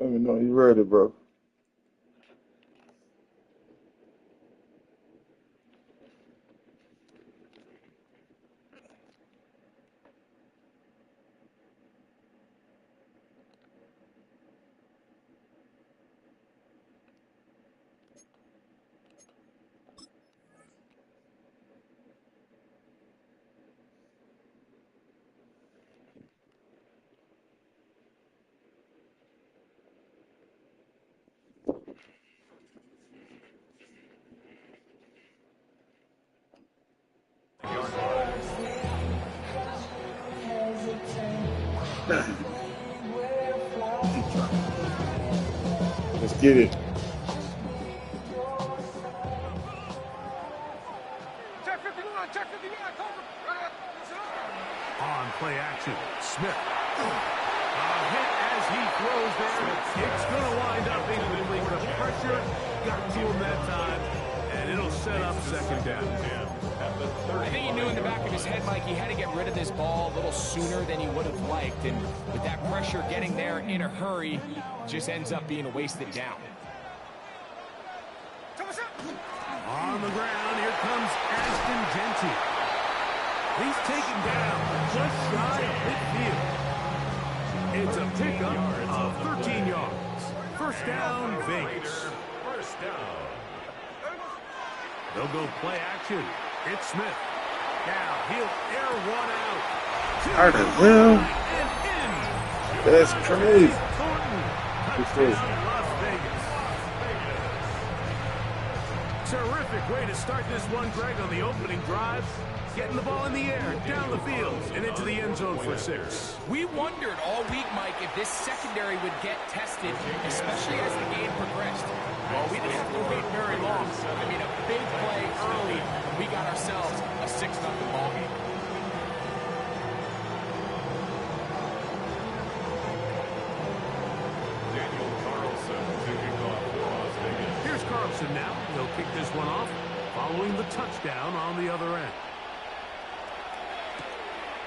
Let me know you ready, bro. Let's get it. On play action, Smith. Hit as he throws there. It's going to wind up being complete. The pressure got to him that time, and it'll set up second down. I think he knew in the back of his head, Mike, he had to get rid of this ball a little sooner than he would have liked. And with that pressure getting there in a hurry, just ends up being a wasted down. On the ground, here comes Ashton Genty. He's taken down just shy of midfield. It's a pickup of 13 yards. First down, Vegas. First down. They'll go play action. It's Smith. Now he'll air one out. How the hell? That's crazy. Las Vegas. Terrific way to start this one, Greg, on the opening drive. Getting the ball in the air, down the field, and into the end zone for 6. We wondered all week, Mike, if this secondary would get tested, especially as the game progressed. Well, we didn't have to wait very long. I mean, a big play early, and we got ourselves a 6-0 ball game. Here's Carlson now. He'll kick this one off, following the touchdown on the other end.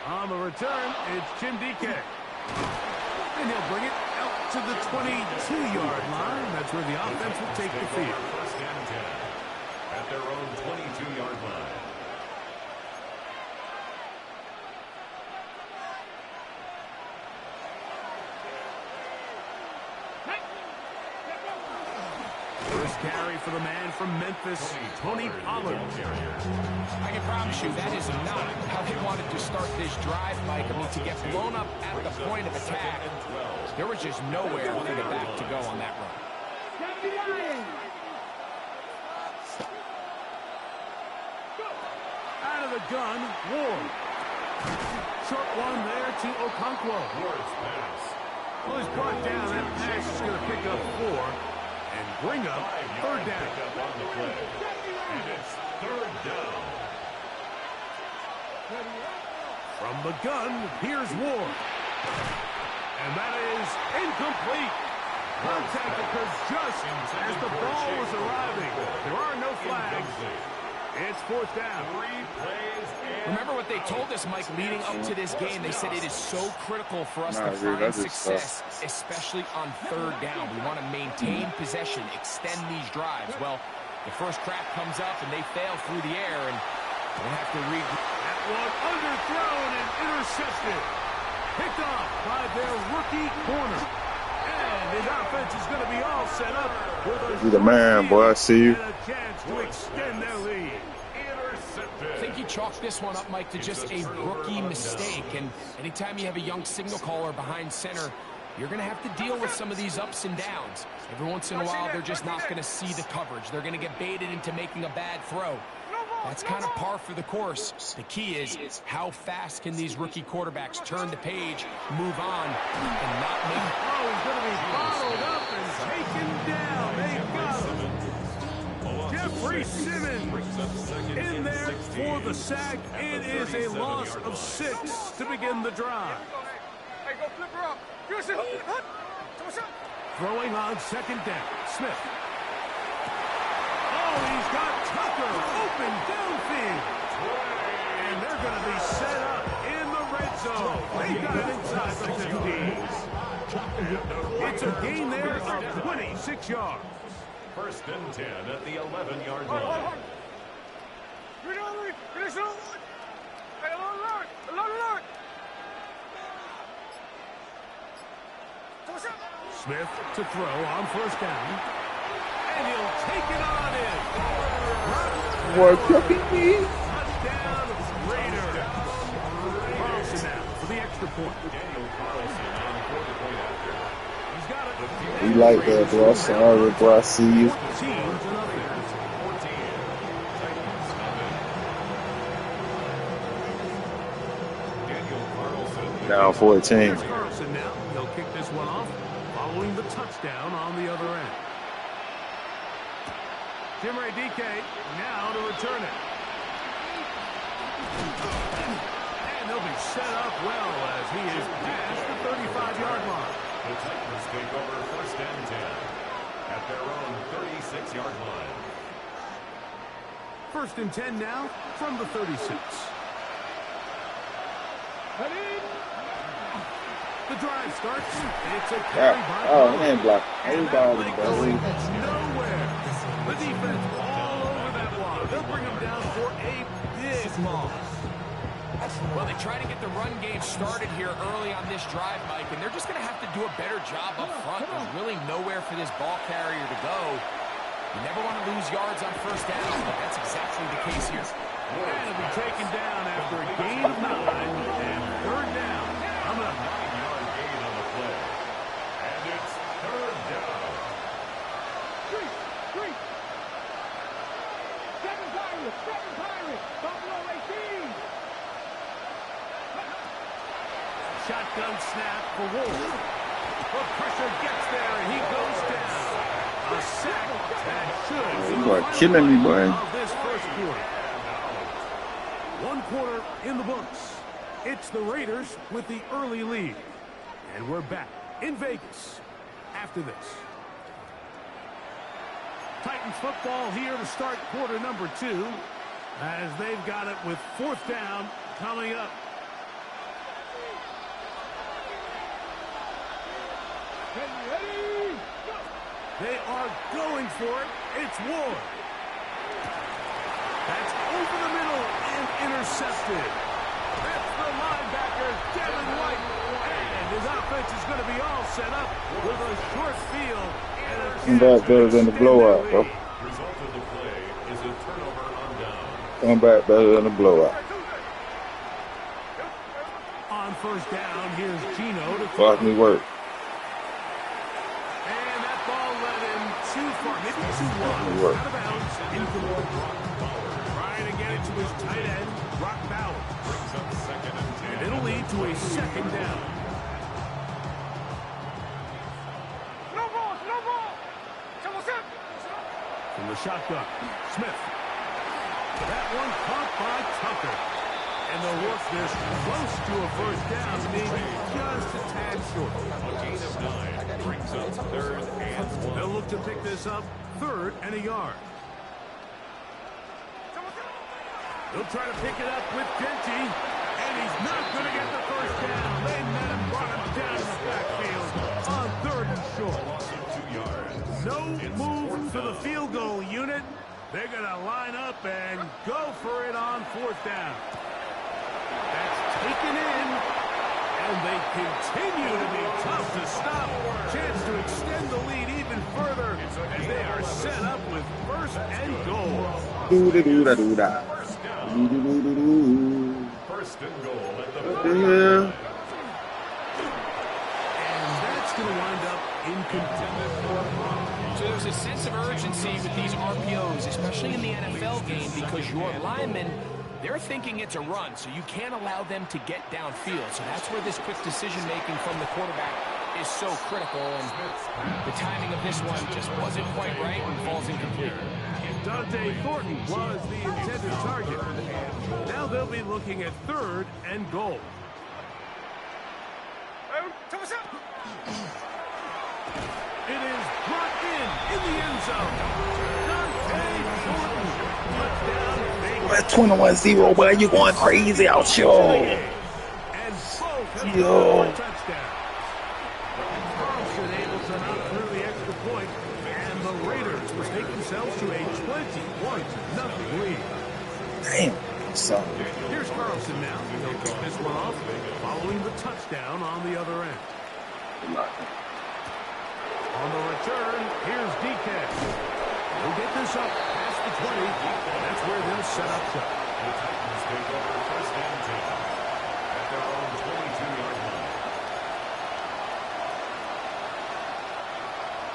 On the return, it's Jim DK. And he'll bring it out to the 22-yard line. That's where the offense will take the field. First down and 10 at their own 22-yard line. First carry for the man from Memphis, Tony Pollard. I can promise you that is not how they wanted to start this drive, Mike. I mean, to get blown up at the point of attack, there was just nowhere for the back to go on that run. Out of the gun, Ward. Short one there to Okonkwo. Ward's pass. Well, he's brought down. That pass is going to pick up 4. And bring up third down. On the play. And it's third down. From the gun, here's Ward. And that is incomplete. Contact occurs just as the ball was arriving. There are no flags. It's fourth down. Remember what they told us, Mike, leading up to this game. They said it is so critical for us to find success, especially on third down. We want to maintain possession, extend these drives. Well, the first crack comes up, and they fail through the air, and we'll have to That one underthrown and intercepted. Picked off by their rookie corner. And his offense is going to be all set up. You the man, boy. I see you. And a chance to extend their lead. I think you chalk this one up, Mike, to just a rookie mistake. And anytime you have a young signal caller behind center, you're going to have to deal with some of these ups and downs. Every once in a while, they're just not going to see the coverage. They're going to get baited into making a bad throw. That's kind of par for the course. The key is how fast can these rookie quarterbacks turn the page, move on, and not make... Oh, he's going to be bottled up and taken down. They got him. Jeffrey Simmons in there for the sack. It is a loss of 6 to begin the drive. Throwing on second down. Smith. Oh, he's got Tucker open downfield. And they're going to be set up in the red zone. They got it inside the 15. It's a gain there 6 yards. First and 10 at the 11-yard line. Smith to throw on first down. And he'll take it on in. What cooking me? Touchdown, Raiders. Carlson now for the extra point. Daniel Carlson on the point after. He's got it. You like that, bro? I'm sorry, bro. I see you. 14 to nothing. 14. Titans have it. Daniel Carlson. Down 14. Here's Carlson now. He'll kick this one off following the touchdown on the other end. Jimmy DK now to return it. And they'll be set up well as he is past the 35-yard line. The Titans take over first and 10 at their own 36-yard line. First and 10 now from the 36. The drive starts. It's a carry by. Oh, man, block. Everybody going nowhere. The defense all over that block. They'll bring him down for a big loss. Well, they try to get the run game started here early on this drive, Mike, and they're just going to have to do a better job up front. There's really nowhere for this ball carrier to go. You never want to lose yards on first down, but that's exactly the case here. And he'll be taken down after a gain of 9 and third down. I'm going to 9-yard gain on the play. And it's third down. Shotgun snap for Wolf. The pressure gets there, and he goes down. A sack that should be You are killing me, boy. of this first quarter. 1 quarter in the books. It's the Raiders with the early lead. And we're back in Vegas after this. Titans football here to start quarter number 2 as they've got it with fourth down coming up. They are going for it. It's Ward. That's over the middle and intercepted. That's the linebacker, Devin White. And his offense is going to be all set up with a short field. Come back better than the blowout, bro. Result of the play is a turnover on down. Come back better than the blowout. On first down, here's Gino to Fuck me work. And that ball led him too far, maybe too long. Work. Out of bounds, incomplete. Trying to get it to his tight end, Brock Bauer. Brings up second and 10. And it'll lead to a second down. From the shotgun, Smith. That one caught by Tucker. And they'll work this close to a first down, maybe just a tad short. A gain of 9 brings up third and 1. They'll look to pick this up third and a yard. They'll try to pick it up with Genty, and he's not going to get the first down. They met him, brought him down in the backfield on third and short. Loss of 2 yards. No move for the field goal unit. They're going to line up and go for it on fourth down. That's taken in, and they continue to be tough to stop. Chance to extend the lead even further as they are set up with first and goal. Do-da-do-da-do-da. First down. Do-do-do-do-do. First and goal at the What the 40. hell? And that's going to wind up incompleted. So there's a sense of urgency with these RPOs, especially in the NFL game, because your linemen, they're thinking it's a run, so you can't allow them to get downfield. So that's where this quick decision-making from the quarterback is so critical, and the timing of this one just wasn't quite right and falls incomplete. Dante Thornton was the intended target. Now they'll be looking at third and goal. It is brought in the end zone. Dante Thornton. Touchdown. That's 21-0, boy. You going crazy out, yo. And both have Yo. scored a touchdown. Carlson able are not through the extra point, and the Raiders will take themselves to a 21-0 lead. Damn. Sorry. Here's Carlson now. He'll kick this one off following the touchdown on the other end. On the return, here's DK. He'll get this up past the 20. That's where they'll set up shop. The Titans take over first and 10 at their own 22-yard line.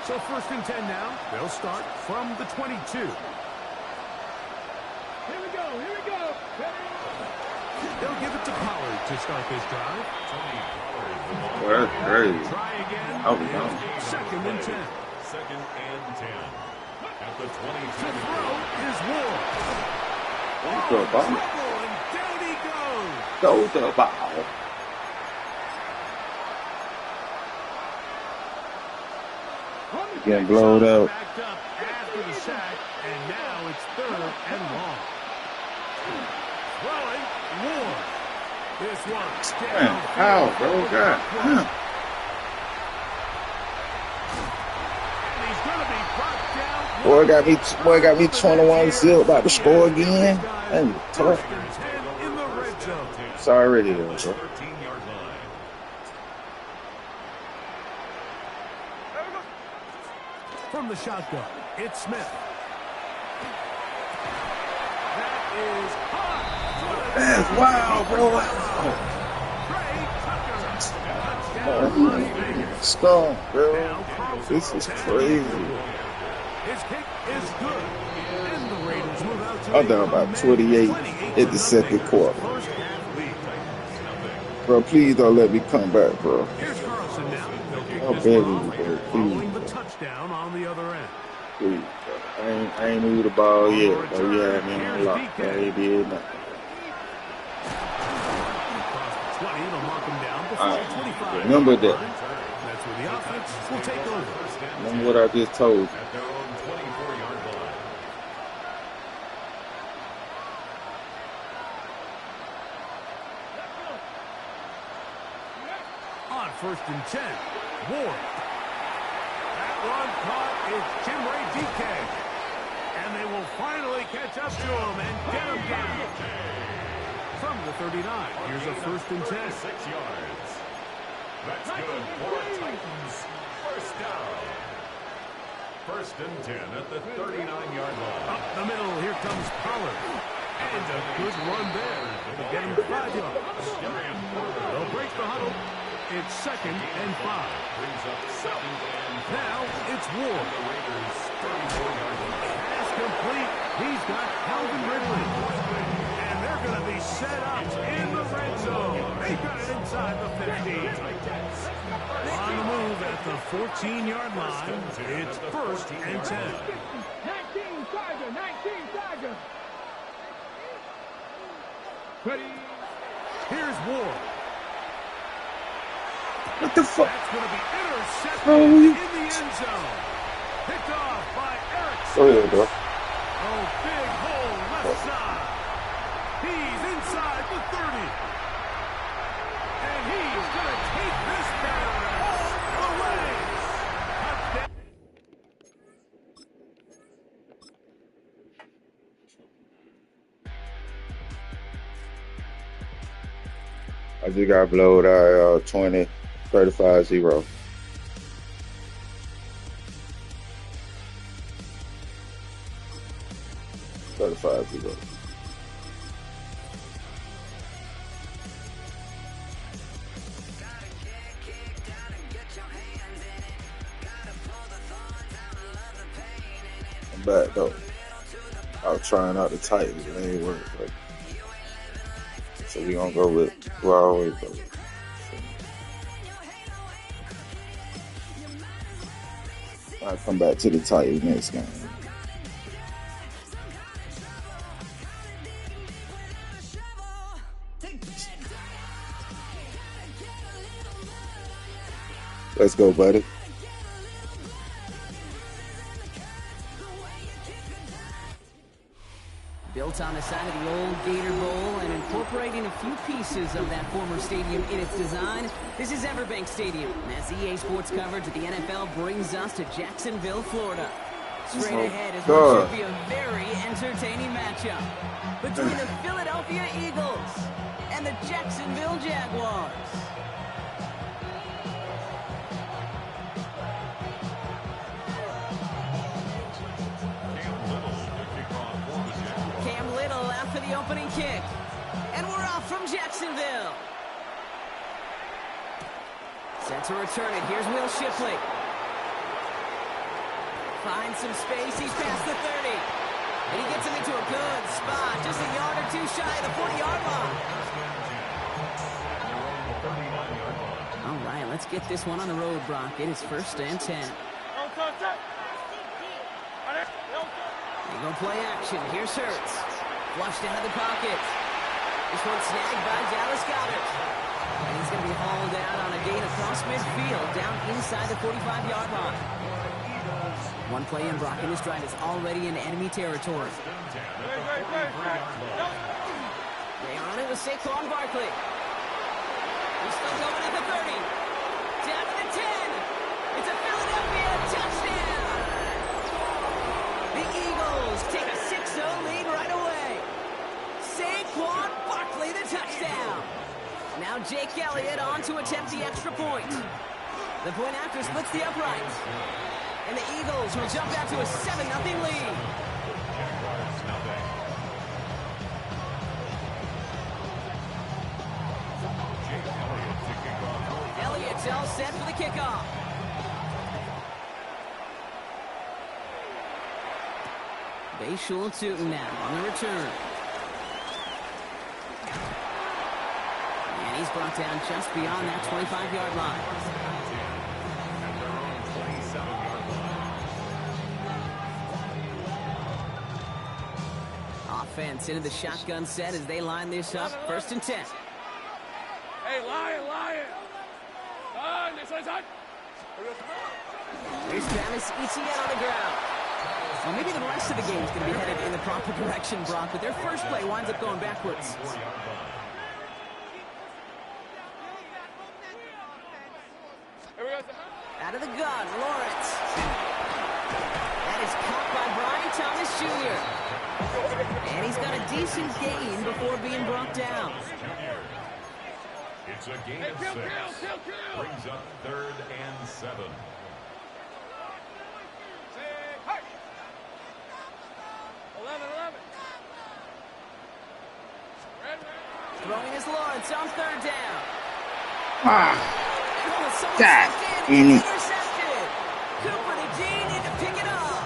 So first and 10 now. They'll start from the 22. Here we go. They'll give it to Pollard to start this drive. Well, that's crazy. Try again. Oh, no. Second and 10. Second and 10 at the 22. To throw is Ward. Go ball. Trouble, and down he goes. Go the ball. Getting blowed out. Backed up after the sack, and now it's third and long. Throwing, Ward. This one. Man, how, bro? God. And he's going to be brought down. Boy got me 21 zip about to score again. And tough. In the red zone. It's already there, bro. 13-yard line. From the shotgun, it's Smith. That is hot. That's wild, bro. Stone, bro. This is crazy. His kick is good. And the Raiders move out to I'm down about 28 at the second quarter. first half lead. Bro, please don't let me come back, bro. Here's Carlson now. They'll kick I'm this begging one you, off, bro. following Please, the touchdown on the other end. please, bro. I ain't moved the ball yet. Oh, yeah, I mean, I'm locked. I ain't did nothing. Across the 20, they'll mark him down before All the right. 25. Remember that. That's where the offense will take over. Remember what I just told you. At their own 24-yard line. On first and 10, Ward. That one caught is Jimray DK. And they will finally catch up to him and get him down. From the 39, here's a first and 10. 6 yards. That's good for Titans. First down. First and 10 at the 39-yard line. Up the middle, here comes Pollard. And a good run there to get him 5 yards. They'll break the huddle. It's second and 5. Brings up second and 5. Now it's Ward. The Raiders' 34-yard line. Pass complete. He's got Calvin Ridley. And they're going to be set up in the red zone. They got it inside the 15. On the move at the 14-yard line. It's first and 10. 19 Tiger. Ready? Here's Ward. What the fuck? That's going to be intercepted Bro, in you- the end zone. Picked off by Eric. Go ahead, bro. Oh, big hole left side. He's inside the 30. And he's going to take this down all the way. Touchdown. I just got blowed out 20, 35-0. I'm back though. I was trying out the Titans, it ain't work. But so we gonna go with who I always go with. I'll come back to the Titans next game. Let's go, buddy. Built built on the side of the old Gator Bowl and incorporating a few pieces of that former stadium in its design. This is Everbank Stadium, as EA Sports coverage of the NFL brings us to Jacksonville, Florida. Straight ahead is what should be a very entertaining matchup between the Philadelphia Eagles and the Jacksonville Jaguars. Cam Little out for the opening kick. And we're off from Jacksonville. Set to return it. Here's Will Shipley. Finds some space. He's past the 30. And he gets him into a good spot. Just a yard or two shy of the 40-yard line. All right, let's get this one on the road, Brock. It is 1st and 10. They go play action. Here's Hurts. Flushed out of the pocket. This one snagged by Dallas Goedert. And he's going to be hauled out on a gain across midfield, down inside the 45-yard line. One play in, Brock, and this drive is already in enemy territory. They are on it with Saquon Barkley. He's still going at the 30. Down to the 10. It's a Philadelphia touchdown. The Eagles take a 6-0 lead right away. Saquon Barkley, the touchdown. Now Jake Elliott on to attempt the extra point. The point after splits the uprights. And the Eagles will jump out to a 7-0 lead. Elliott's all set for the kickoff. Bayshul Tootin now on the return. And he's brought down just beyond that 25-yard line. Offense into the shotgun set as they line this up. 1st and 10. Hey, Lion! Here's Travis Etienne on the ground. Well, maybe the rest of the game is going to be headed in the proper direction, Brock, but their first play winds up going backwards. Out of the gun, Lawrence. That is caught by Brian Thomas Jr. And he's got a decent gain before being brought down. It's a gain of 6. Brings up 3rd and 7. Throwing his Lawrence on 3rd down. God, any. Cooper to Dean in to pick it up.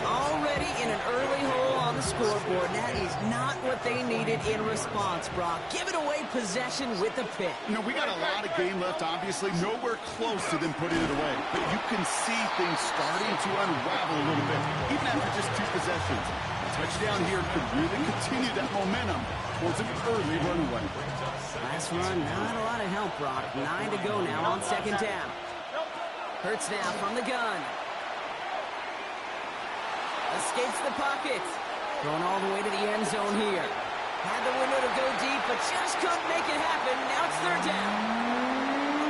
Already in an early hole on the scoreboard. That is not what they needed in response, Brock. Give it away possession with the pick. You know, we got a lot of game left, obviously. Nowhere close to them putting it away. But you can see things starting to unravel a little bit, even after just 2 possessions. A touchdown here could really continue that momentum towards an early runaway. Last run, not a lot of help, Brock. 9 to go now on 2nd down. Hurts now from the gun. Escapes the pocket. Going all the way to the end zone here. Had the window to go deep, but just couldn't make it happen. Now it's 3rd down.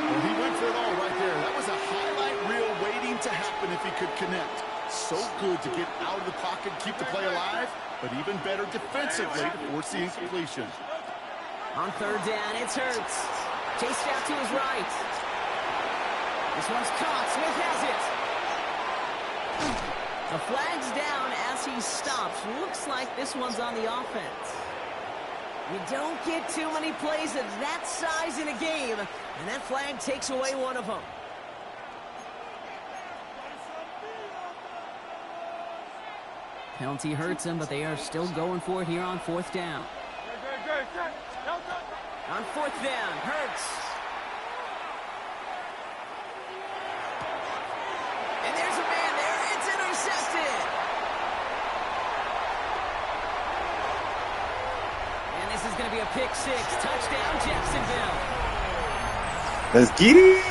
Well, he went for it all right there. That was a highlight reel waiting to happen if he could connect. So good to get out of the pocket, keep the play alive, but even better defensively to force the incompletion. On 3rd down, it's Hurts. Chased out to his right. This one's caught. Smith has it. The flag's down as he stops. Looks like this one's on the offense. You don't get too many plays of that size in a game, and that flag takes away one of them. Penalty hurts them, but they are still going for it here on 4th down. On 4th down, Hurts. And there's a man there. It's intercepted. And this is going to be a pick 6. Touchdown, Jacksonville. Let's get it.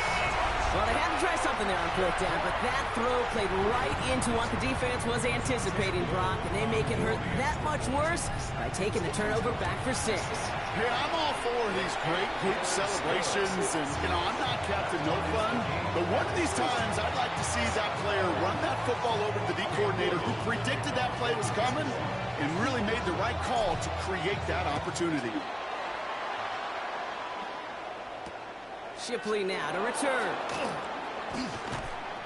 Well, they had to try something there on fourth down, but that throw played right into what the defense was anticipating, Brock, and they make it hurt that much worse by taking the turnover back for 6. Hey, I'm all for these great group celebrations, and, I'm not Captain No Fun, but one of these times I'd like to see that player run that football over to the D coordinator who predicted that play was coming and really made the right call to create that opportunity. Shipley now to return.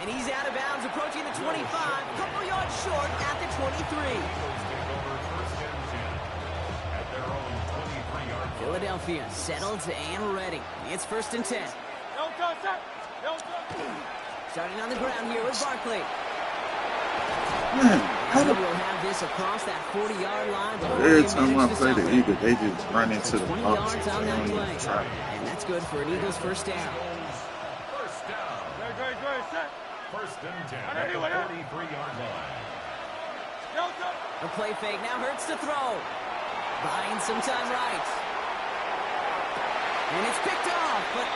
And he's out of bounds, approaching the 25, a couple yards short at the 23. Philadelphia settled and ready. It's 1st and 10. Starting on the ground here with Barkley. Man, how the We'll have this across that 40-yard line. every time I play the Eagles, they just run into the 20 box. yards on that play. Try. And that's good for an Eagles first down. First down. First and 10 at the 43-yard line. A play fake now hurts to throw. Buying some time right. And it's picked off, but,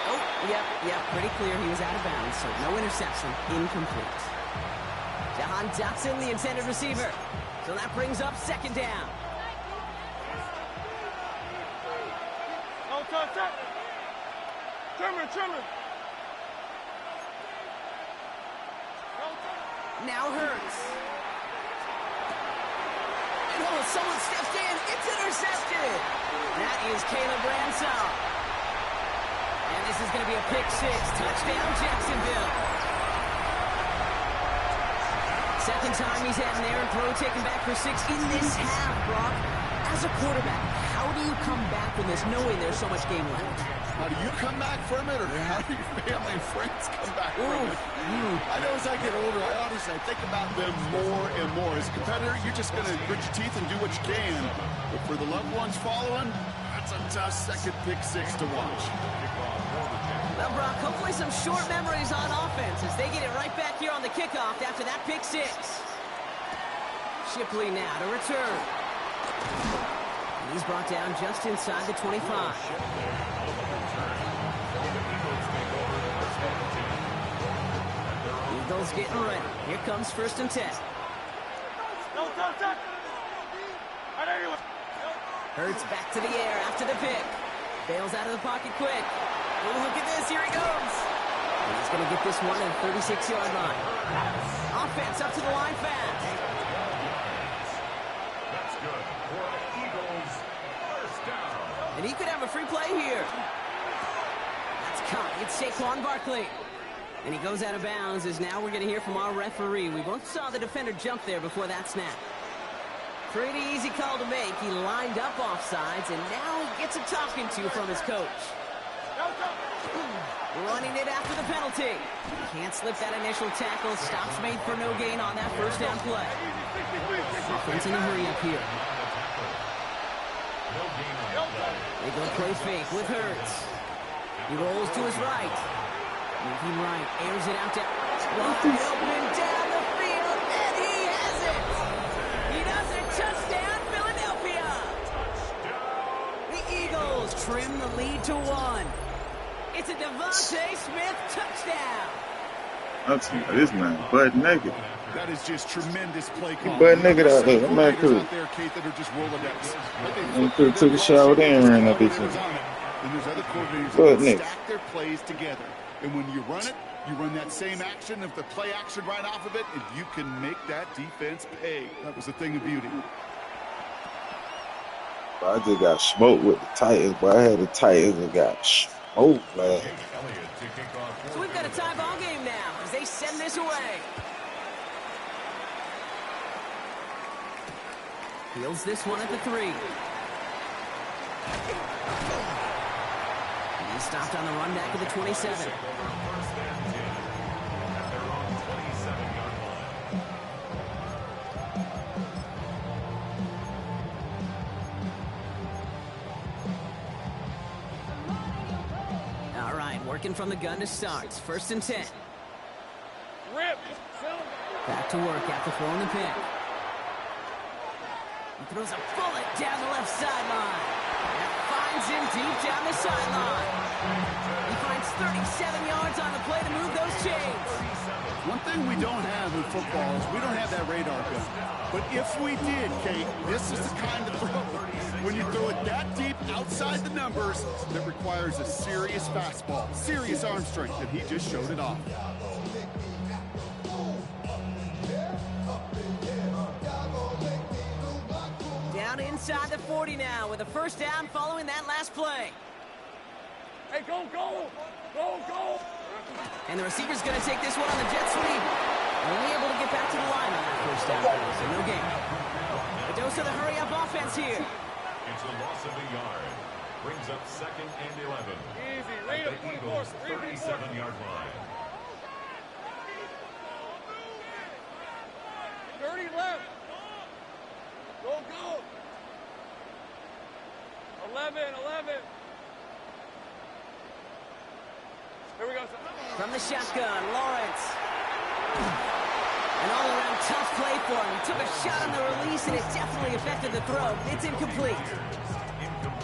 yep, pretty clear he was out of bounds, so no interception, incomplete. Jahan Dotson, the intended receiver. So that brings up 2nd down. Now Hurts. Oh, someone stepped in. It's intercepted. That is Caleb Ransom. And this is going to be a pick 6. Touchdown, Jacksonville. Second time he's had an errant throw taken back for 6 in this half, Brock. As a quarterback, how do you come back from this knowing there's so much game left? How do you come back from it, or how do your family and friends come back from it? I know as I get older, I think about them more and more. As a competitor, you're just going to grit your teeth and do what you can. But for the loved ones following, that's a tough second pick 6 to watch. Well, Brock, hopefully some short memories on offense as they get it right back here on the kickoff after that pick 6. Shipley now to return. And he's brought down just inside the 25. Eagles getting ready. Here comes 1st and 10. Hurts back to the air after the pick. Bails out of the pocket quick. Oh, look at this. Here he goes. And he's going to get this one at the 36-yard line. Offense up to the line fast. That's good for Eagles. First down. And he could have a free play here. That's caught. It's Saquon Barkley. And he goes out of bounds as now we're going to hear from our referee. We both saw the defender jump there before that snap. Pretty easy call to make. He lined up offsides, and now he gets a talking to from his coach. Running it after the penalty. Can't slip that initial tackle. Stops made for no gain on that first down play. Offense in a hurry up here. They go play fake with Hurts. He rolls to his right. Moving right, airs it out to wide open down the field, and he has it. He does it. Touchdown, Philadelphia. The Eagles trim the lead to 1. It's a Devontae Smith touchdown. That's this man, butt naked. That is just tremendous play calling. Butt naked out there. I'm not cool. Out there, Kate, that are just Rolodex. I could have took a shower then and ran up this one. And there's other coordinators Butt that naked. stack their plays together. And when you run it, you run that same action of the play action right off of it, and you can make that defense pay. That was a thing of beauty. I just got smoked with the Titans, but I had the Titans and got smoked, man. So we've got a tie ball game now as they send this away. Fields this one at the 3. And he stopped on the run back at the 27. All right, working from the gun to start. 1st and 10. Back to work after throwing the pick. He throws a bullet down the left sideline. That finds him deep down the sideline. He finds 37 yards on the play to move those chains. One thing we don't have in football is we don't have that radar gun. But if we did, Kate, this is the kind of throw, when you throw it that deep outside the numbers, that requires a serious fastball, serious arm strength, and he just showed it off. Down inside the 40 now with a first down following that last play. Hey, go, go! Go, go! And the receiver's going to take this one on the jet sweep. Only able to get back to the line on that first down play, so no gain. A dose of the hurry-up offense here. It's a loss of a yard. Brings up 2nd and 11. Easy, At read the it, Eagles' 37-yard line. Dirty left. Go, go. 11. Here we go. From the shotgun, Lawrence. An all-around tough play for him. He took a shot on the release, and it definitely affected the throw. It's incomplete.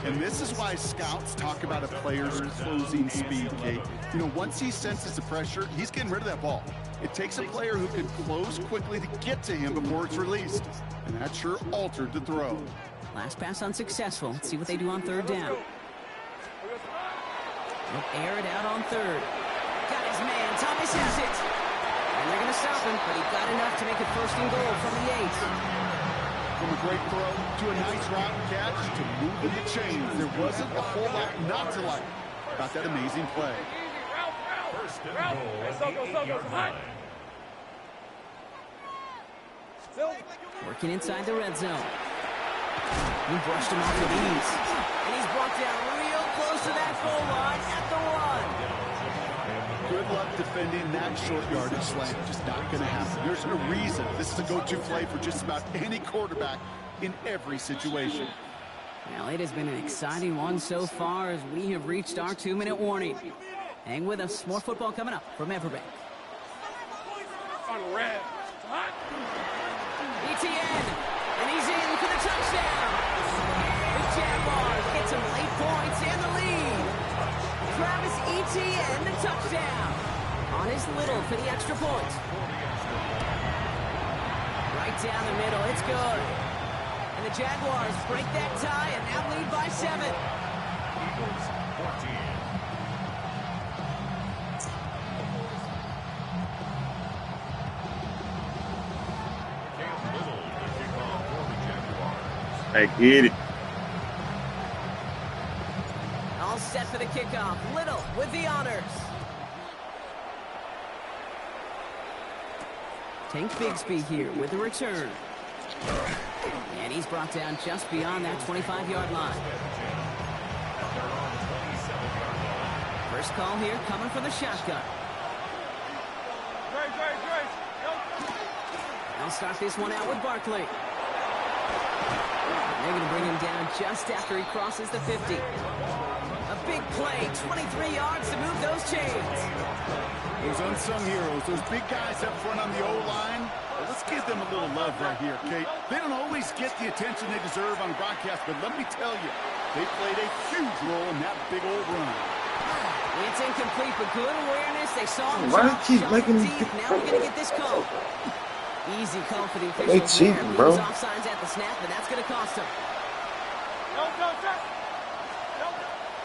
And this is why scouts talk about a player's closing speed, Kate. You know, once he senses the pressure, he's getting rid of that ball. It takes a player who can close quickly to get to him before it's released. And that sure altered the throw. Last pass unsuccessful. Let's see what they do on third down. They'll air it out on third. Got his man. Thomas has it. And they're going to stop him, but he got enough to make it 1st and goal from the 8. From a great throw to a nice route catch to moving the chains. There wasn't a whole lot not to like about that amazing play. First and goal at the 8-yard line. Working inside the red zone. He brushed him off with ease. And he's brought down real close to that goal line at the 1. Good luck defending that short yardage slant. Just not going to happen. There's a reason this is a go-to play for just about any quarterback in every situation. Well, it has been an exciting one so far as we have reached our 2-minute warning. Hang with us. More football coming up from Everbank. On red. Hot. ETN. And he's in for the touchdown. The Jaguars get some late points and the lead. Travis Etienne, the touchdown. On his little for the extra point. Right down the middle. It's good. And the Jaguars break that tie and now lead by 7. Eagles 14. Cam Little to kick off for the Jaguars. I get it. All set for the kickoff. Little with the honors. Tank Bigsby here with the return. And he's brought down just beyond that 25-yard line. First call here coming from the shotgun. They'll start this one out with Barkley. They're going to bring him down just after he crosses the 50. A big play, 23 yards to move those chains. Those unsung heroes, those big guys up front on the O-line, well, let's give them a little love right here, Kate. They don't always get the attention they deserve on broadcast, but let me tell you, they played a huge role in that big old run. It's incomplete, but good awareness. They saw him Why drop, they keep shot making deep. these Now we're going to get this call. Easy call for the officials. They cheating, there. bro. Lose offsides at the snap, and that's going to cost him.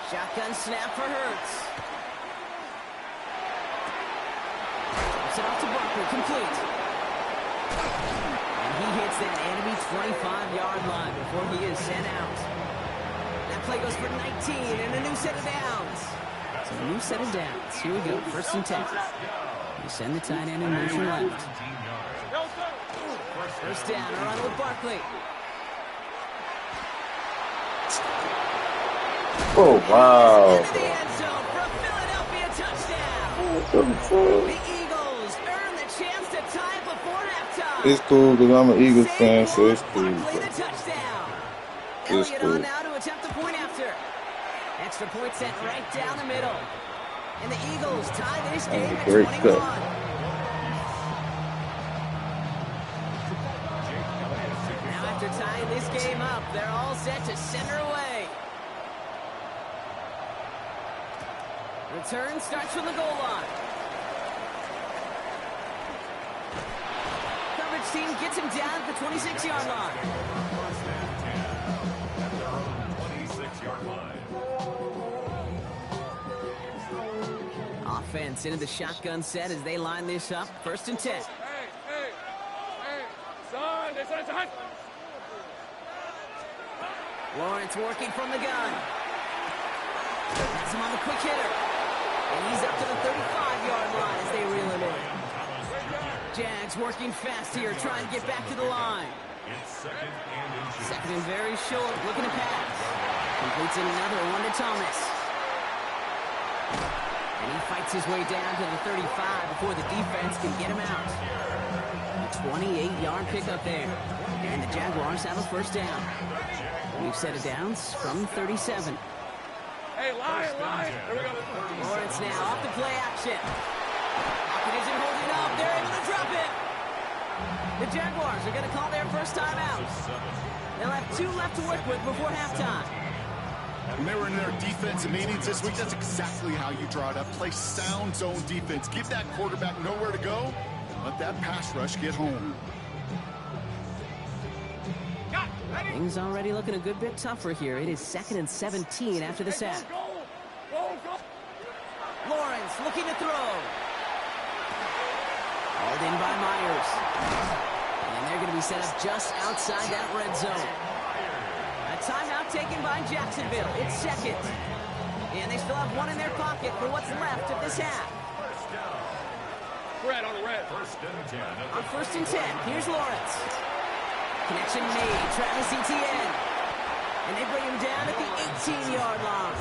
Shotgun snap for Hurts. Drops it off to Barkley, complete. And he hits that enemy 25-yard line before he is sent out. That play goes for 19 and a new set of downs. So a new set of downs. Here we go, 1st and 10. We send the tight end in motion left. First down, a run with Barkley. Oh, wow. Into the end zone for a Philadelphia touchdown. The Eagles earn the chance to tie it before halftime. It's cool because I'm an Eagles fan, so it's cool. Barkley the touchdown. It's Elliott cool. on now to attempt the point after. Extra point set right down the middle. And the Eagles tie this game at great 21. cut. Now after tying this game up, they're all set to center away. Return starts from the goal line. Jags team gets him down at the 26-yard line. First and 10 at their own 26-yard line. Offense into the shotgun set as they line this up. First and 10. Hey, son, it's hot. Lawrence working from the gun. That's him on the quick hitter. And he's up to the 35-yard line as they reel him in. Jags working fast here, trying to get back to the line. It's second and very short, looking to pass. Completes another one to Thomas. And he fights his way down to the 35 before the defense can get him out. A 28-yard pickup there. And the Jaguars have a first down. We've set it down from 37. Hey, line. There we go. Lawrence now off the play action. Pocket isn't holding up. They're able to drop it. The Jaguars are going to call their first time out. They'll have 2 left to work with before halftime. When they were in their defensive meetings this week, that's exactly how you draw it up. Play sound zone defense. Give that quarterback nowhere to go. Let that pass rush get home. Things already looking a good bit tougher here. It is 2nd and 17 after the sack. Go. Lawrence looking to throw. Hauled in by Myers. And they're going to be set up just outside that red zone. A timeout taken by Jacksonville. It's second. And they still have one in their pocket for what's left of this half. Red on the red. First and 10. On first and 10, here's Lawrence. Connection made, Travis Etienne. And they bring him down at the 18-yard line.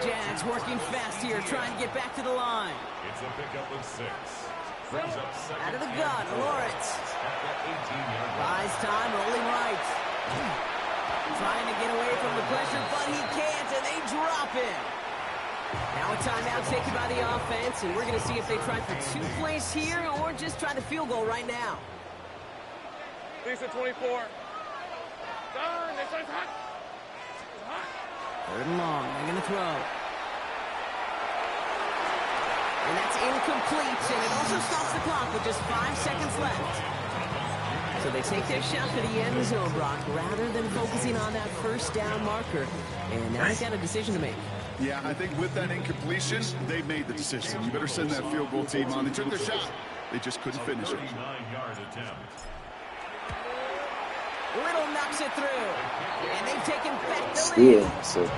Jags working fast here, trying to get back to the line. It's a pickup of 6. Brings up second. Out of the gun, Lawrence. At the 18-yard line. Buys time, rolling right. Trying to get away from the pressure, but he can't, and they drop him. Now a timeout taken by the offense, and we're going to see if they try for 2 plays here or just try the field goal right now. Lisa 24. Done. It's hot. Third and long. They're going to throw. And that's incomplete, and it also stops the clock with just 5 seconds left. So they take their shot for the end zone, Brock, rather than focusing on that first down marker. And now they've got a decision to make. Yeah, I think with that incompletion, they made the decision. You better send that field goal team on. They took their shot. They just couldn't finish it. 39-yard attempt. Little knocks it through. And they've taken back the Still, lead. so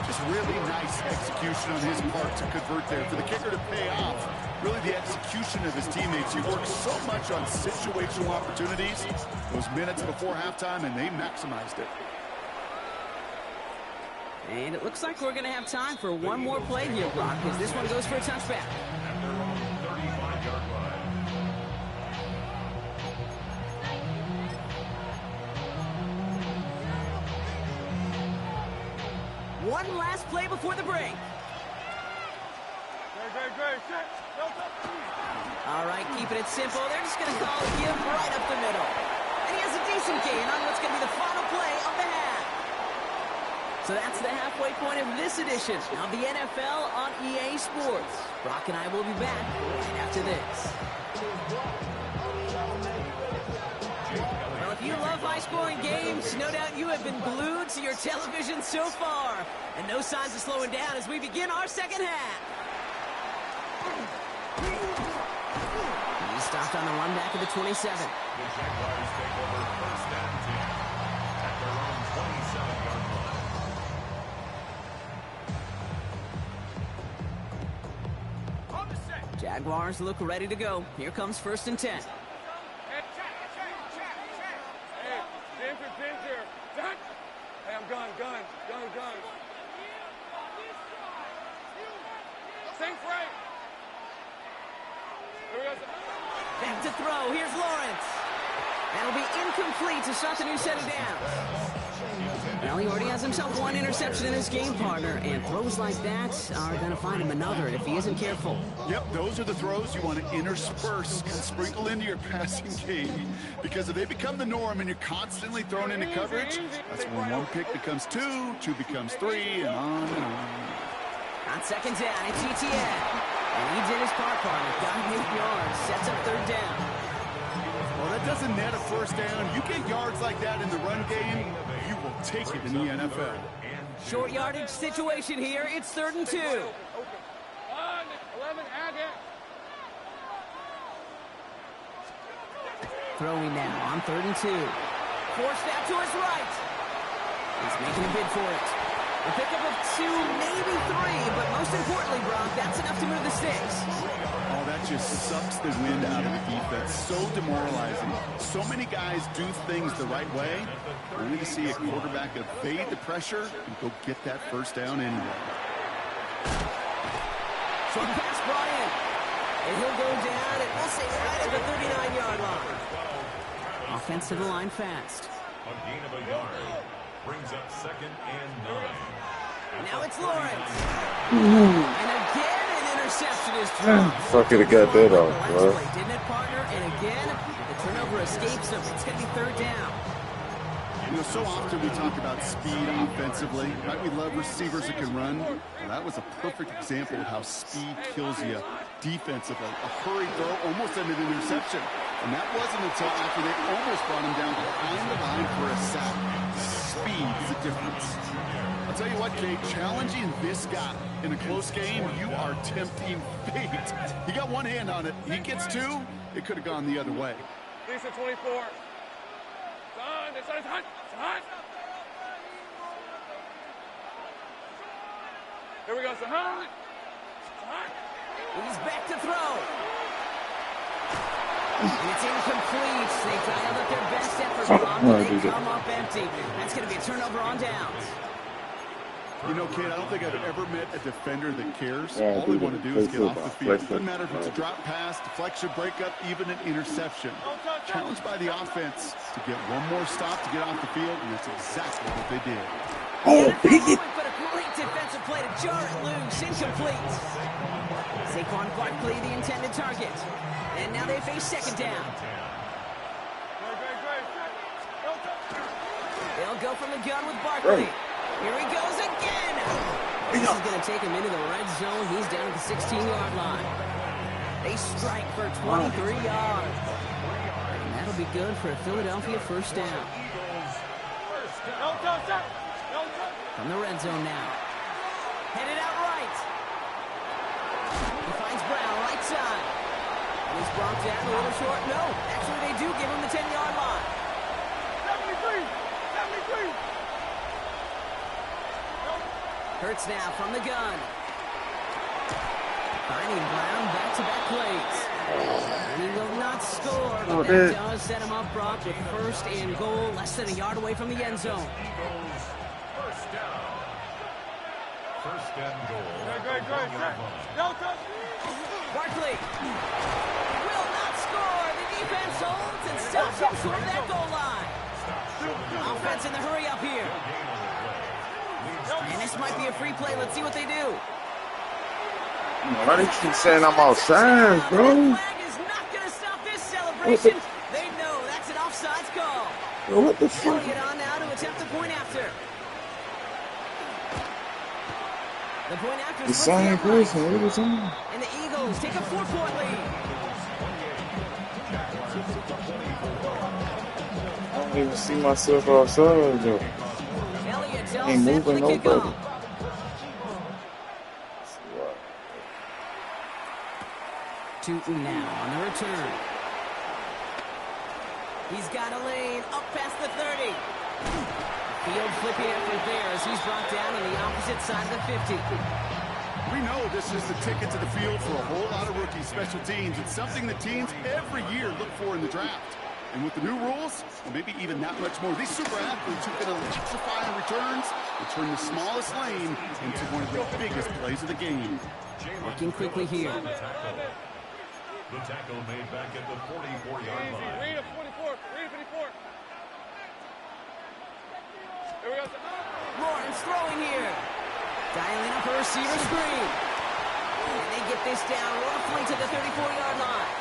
Just really nice execution on his part to convert there. For the kicker to pay off, really the execution of his teammates. He worked so much on situational opportunities those minutes before halftime, and they maximized it. And it looks like we're going to have time for one more play here, Brock, because this one goes for a touchback. At their own 35-yard line. One last play before the break. Great. All right, keeping it simple. They're just going to call it give right up the middle. And he has a decent gain on what's going to be the final play of the half. So that's the halfway point of this edition of the NFL on EA Sports. Brock and I will be back right after this. Well, if you love high-scoring games, no doubt you have been glued to your television so far. And no signs of slowing down as we begin our second half. He stopped on the run back of the 27. The Jaguars take over first and 10 at their own 27-yard line. Jaguars look ready to go. Here comes first and 10. Hey, Ginger. Done. Hey, I'm gun. Same frame. Back to throw. Here's Lawrence. That'll be incomplete to start the new set of downs. Well, he already has himself one interception in his game, partner, and throws like that are going to find him another if he isn't careful. Yep, those are the throws you want to intersperse and sprinkle into your passing game. Because if they become the norm and you're constantly thrown into coverage, that's when one pick becomes two becomes three, and on and on. On second down, it's Etienne. And he did his part, partner. Got him 8 yards. Sets up third down. Well, that doesn't net a first down. You get yards like that in the run game, you will take it in the NFL. Short yardage situation here. It's 3rd and 2. 11, add it. Throwing now on 3rd and 2. Forced out to his right. He's making a bid for it. A pickup of 2, maybe 3, but most importantly, Brock, that's enough to move the sticks. Oh, that just sucks the wind out of the defense. So demoralizing. So many guys do things the right way. We're going to see a quarterback evade the pressure and go get that first down anyway. Short pass, Bryant. And he'll go down, and we'll say right at the 39-yard line. Offensive line fast. A gain of a yard. Brings up 2nd and 9. Now it's Lawrence. And again, an interception is thrown. Fuck it, got that off, bro. Didn't it, partner? And again, the turnover escapes him. It's going to be 3rd down. You know, so often we talk about speed offensively, right? We love receivers that can run. Well, that was a perfect example of how speed kills you defensively. A hurried throw almost ended an interception. And that wasn't until after they almost brought him down behind the line for a sack. Speed is the difference. I'll tell you what, Kate, challenging this guy in a close game, you are tempting fate. He got one hand on it. He gets 2, it could have gone the other way. Lisa 24. It's hot. Here we go, Sahan. He's back to throw. And it's incomplete. They dialed up their best effort, Brock, but they come up empty. That's going to be a turnover on downs. You know, Kate, I don't think I've ever met a defender that cares. All they want to do is get off the field. Doesn't matter if it's a drop pass, deflection, breakup, even an interception. Challenged by the offense to get one more stop to get off the field, and that's exactly what they did. Oh, pick it! But a great defensive play to jar it loose. Incomplete. Saquon Barkley, the intended target. And now they face 2nd down. They'll go from the gun with Barkley. Here he goes again. This is going to take him into the red zone. He's down at the 16-yard line. They strike for 23 yards. And that'll be good for a Philadelphia first down. From the red zone now. Headed out right. He finds Brown right side. And he's brought down a little short. No, actually they do give him the 10-yard line. 73. Hurts now from the gun. Finding Brown back-to-back plays. And he will not score, but that does set him up, Brock, with 1st and goal, less than a yard away from the end zone. First down. 1st and goal. Barkley will not score. The defense holds and stops him short of that goal line. Offense in the hurry up here. And this might be a free play. Let's see what they do. Why do you keep saying I'm outside, bro? The flag is not going to stop this celebration. They know that's an offsides call. Bro, what the fuck? Elliott on now to attempt the point after. The point after The same person. What was on? And the Eagles take a 4-point lead. I don't even see myself outside, though. Elliott Ain't moving nobody. Tootin now on the return. He's got a lane up past the 30. Field flipping effort there as he's brought down on the opposite side of the 50. We know this is the ticket to the field for a whole lot of rookie special teams. It's something the teams every year look for in the draft. And with the new rules, or maybe even that much more, these super athletes who can electrify on returns will turn the smallest lane into one of the biggest plays of the game. Working quickly here. The tackle made back at the 44-yard line. Read a 44. Read 54. Here we go. Lawrence throwing here. Dialing up a receiver screen. And they get this down roughly to the 34-yard line.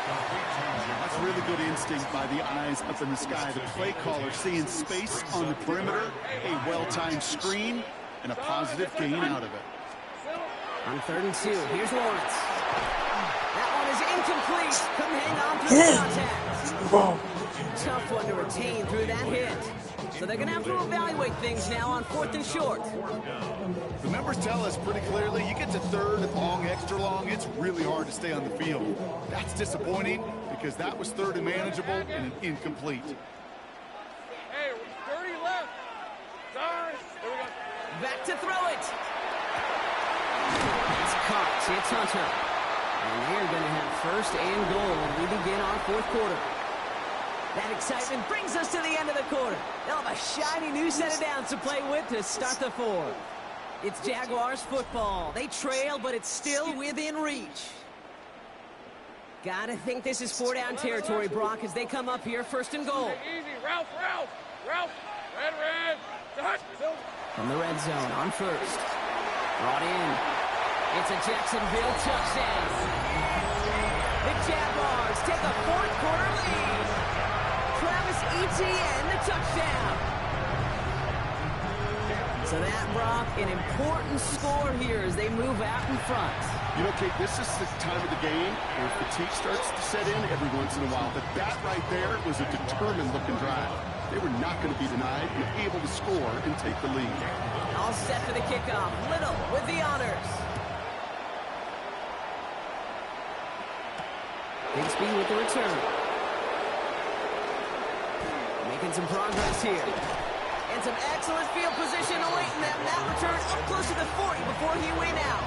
That's really good instinct by the eyes up in the sky. The play caller seeing space on the perimeter, a well-timed screen, and a positive gain out of it. On 3rd and 2, here's Lawrence. That one is incomplete. Couldn't hang on through the contact. tough one to retain through that hit. So they're going to have to evaluate things now on 4th and short. The numbers tell us pretty clearly, you get to 3rd and long, extra long, it's really hard to stay on the field. That's disappointing because that was 3rd and manageable and an incomplete. Hey, 30 left. Sorry. There we go. Back to throw it. It's caught. It's Hunter. And they're going to have 1st and goal when we begin our 4th quarter. That excitement brings us to the end of the quarter. They'll have a shiny new set of downs to play with to start the 4th. It's Jaguars football. They trail, but it's still within reach. Gotta think this is 4-down territory, Brock, as they come up here 1st and goal. Easy. Ralph. Red. Touch. From the red zone on 1st. Brought in. It's a Jacksonville touchdown. The Jaguars take a 4th quarter lead. Travis Etienne, the touchdown. So that, Brock, an important score here as they move out in front. You know, Kate, this is the time of the game where fatigue starts to set in every once in a while. But that right there was a determined-looking drive. They were not going to be denied and able to score and take the lead. All set for the kickoff. Little with the honors. Bixby with the return. Making some progress here. And some excellent field position awaiting them. That return up close to the 40 before he went out.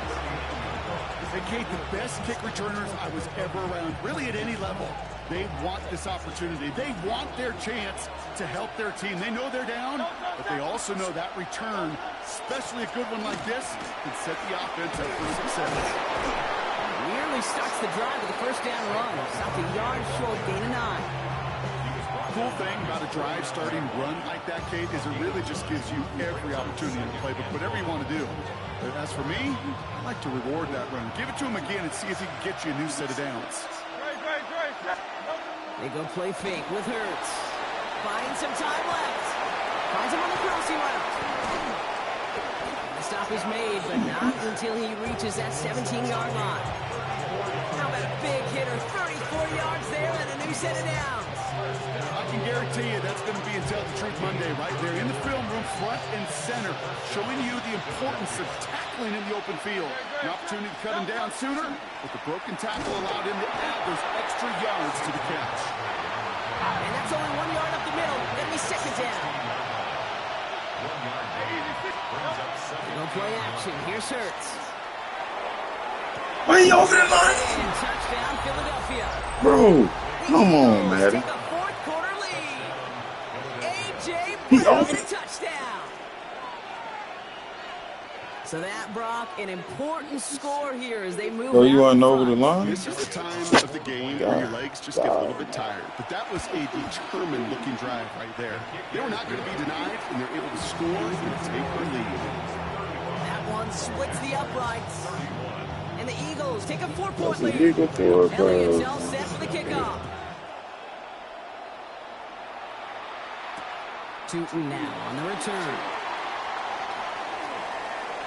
And Kate, the best kick returners I was ever around, really at any level, they want this opportunity. They want their chance to help their team. They know they're down, but they also know that return, especially a good one like this, can set the offense up for success. Nearly starts the drive with a 1st down run. Stopped a yard short, gain of 9. Cool thing about a drive starting run like that, Kate, is it really just gives you every opportunity in the playbook, whatever you want to do. But as for me, I like to reward that run. Give it to him again and see if he can get you a new set of downs. They go play fake with Hurts. Finds some time left. Finds him on the crossing route. The stop is made, but not until he reaches that 17-yard line. How about a big hitter, 34 yards there and a new set of downs. I can guarantee you that's going to be in Tell the Truth Monday right there in the film room, front and center, showing you the importance of tackling in the open field. An opportunity to cut him down sooner, but the broken tackle allowed him to add those extra yards to the catch. And that's only 1 yard up the middle. Going to be 2nd down. No play action. Here's Hurts. Why are you over the line? And touchdown, Philadelphia. Bro, come on, Madden. Take a 4th quarter lead. A.J. He Brown over- with a touchdown. So that, Brock, an important score here as they move. Bro, you out in want over the front. line? This is the time of the game where your legs just get a little bit tired. But that was a determined-looking drive right there. They were not going to be denied, and they're able to score and take the lead. That one splits the uprights. And the Eagles take a 4-point That's a lead. legal for it, Elliott's bro. all set for the kickoff. Tootin now on the return.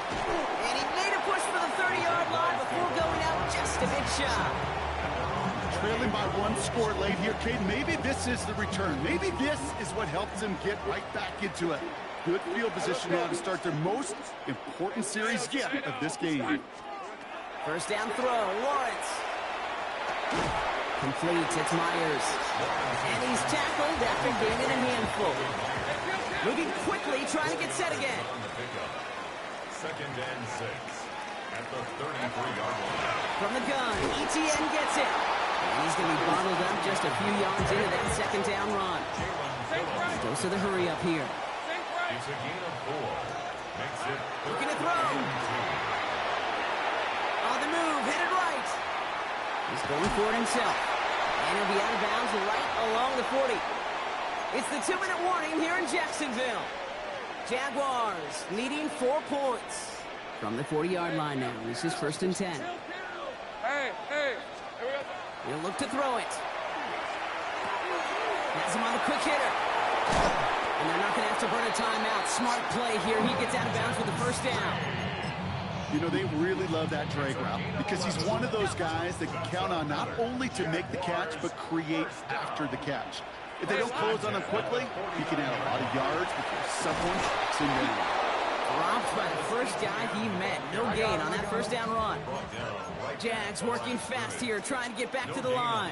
And he made a push for the 30-yard line before going out just a bit shy. Trailing by 1 score late here, Cade. Maybe this is the return. Maybe this is what helps them get right back into it. Good field position now to start their most important series yet of this game. 1st down throw, Lawrence. Complete, it's Myers. And he's tackled after gaining a handful. Moving quickly, trying to get set again. 2nd and 6 at the 33-yard line. From the gun, Etienne gets it. And he's going to be bottled up just a few yards into that 2nd down run. Goes to the hurry up here. It's a gain of 4. Makes it Looking to throw. On the move, headed right. He's going for it himself. And he'll be out of bounds right along the 40. It's the 2-minute warning here in Jacksonville. Jaguars needing 4 points. From the 40-yard line now. This is 1st and 10. Hey. He'll look to throw it. Has him on the quick hitter. And they're not going to have to burn a timeout. Smart play here. He gets out of bounds with the 1st down. You know, they really love that drag route because he's one of those guys that can count on not only to make the catch, but create after the catch. If they don't close on him quickly, he can add a lot of yards before someone tracks him down. Dropped by the first guy he met. No gain on that first down run. Jags working fast here, trying to get back to the line.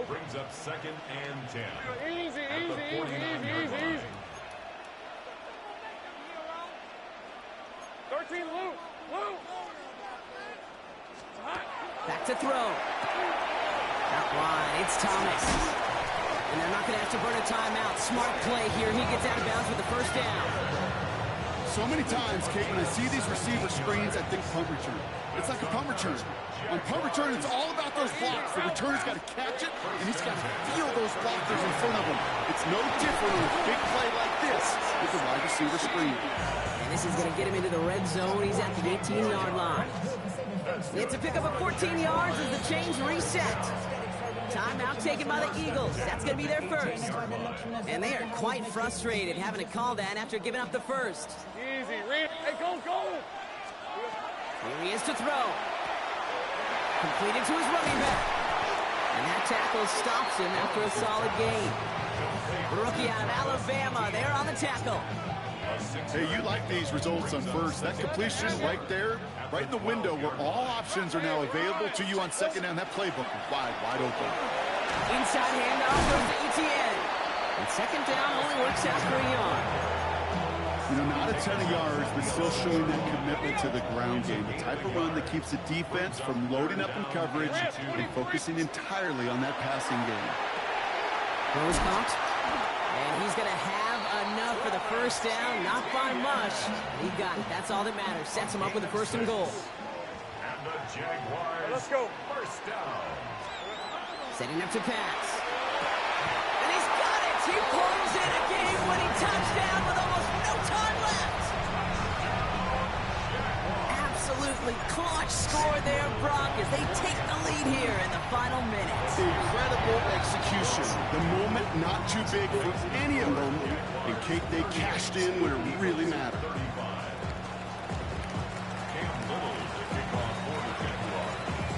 Brings up 2nd and 10. Easy, At the easy, 49-yard line. easy. 13 loose. Back to throw. Out wide, it's Thomas. And they're not going to have to burn a timeout. Smart play here. He gets out of bounds with the first down. So many times, Kate, when I see these receiver screens, I think punt return. It's like a punt return. On punt return, it's all about those blocks. The returner's got to catch it, and he's got to feel those blockers in front of him. It's no different on a big play like this with the wide receiver screen. And this is going to get him into the red zone. He's at the 18-yard line. It's a pickup of 14 yards as the chains reset. Timeout taken by the Eagles. That's going to be their first. And they are quite frustrated having to call that after giving up the first. Easy, read. Hey, go. Here he is to throw. Completed to his running back. And that tackle stops him after a solid gain. The rookie out of Alabama there on the tackle. Hey, you like these results on first. That completion right there, right in the window where all options are now available to you on second down. That playbook is wide open. Inside handoff goes to Etienne. And second down only works out for a yard. You know, not a ton of yards, but still showing that commitment to the ground game. The type of run that keeps the defense from loading up in coverage and focusing entirely on that passing game. Throws caught. And he's going to have enough for the first down. Not by much. He got it. That's all that matters. Sets him up with the first and goal. And the Jaguars. Let's go. First down. Setting up to pass. And he's got it. He pulls in a game-winning touchdown with almost no time left. Absolutely clutch score there, Brock, as they take the lead here in the final minutes. Incredible execution. The moment not too big for any of them. And Kate, they cashed in when it really mattered.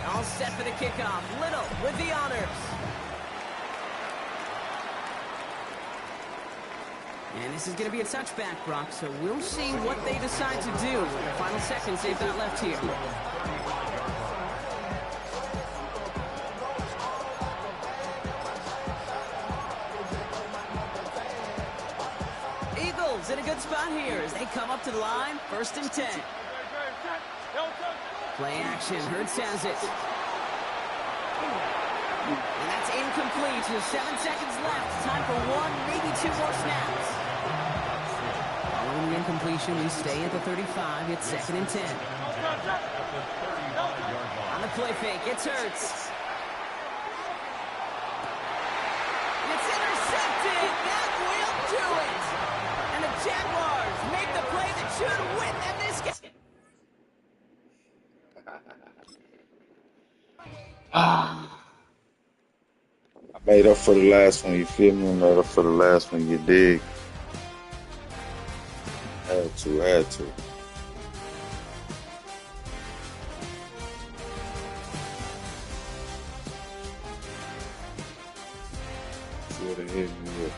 All set for the kickoff. Little with the honors. And this is going to be a touchback, Brock, so we'll see what they decide to do in the final seconds they've got left here. Eagles in a good spot here as they come up to the line, 1st and 10. Play action, Hurts has it. And that's incomplete with 7 seconds left. Time for 1, maybe 2 more snaps. Following the incompletion, we stay at the 35. It's 2nd and 10. On the play fake, it's Hurts. It's intercepted. That will do it. And the Jaguars make the play that should win them this game. I made up for the last one, you feel me? I made up for the last one, you dig? Had to. See what it hit me with.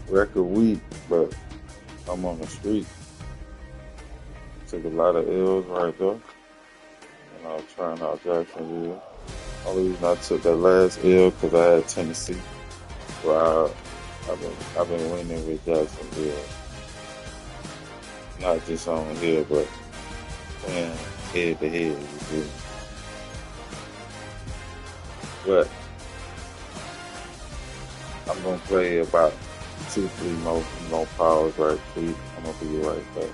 Record week, but I'm on the street. Took a lot of L's right there. And I was trying out Jacksonville. Only reason I took that last L because I had Tennessee. Well, I've been winning with Jacksonville. Not just on here, but playing head to head. You feel me? But I'm gonna play about 2-3 more powers right quick. I'm gonna be right back.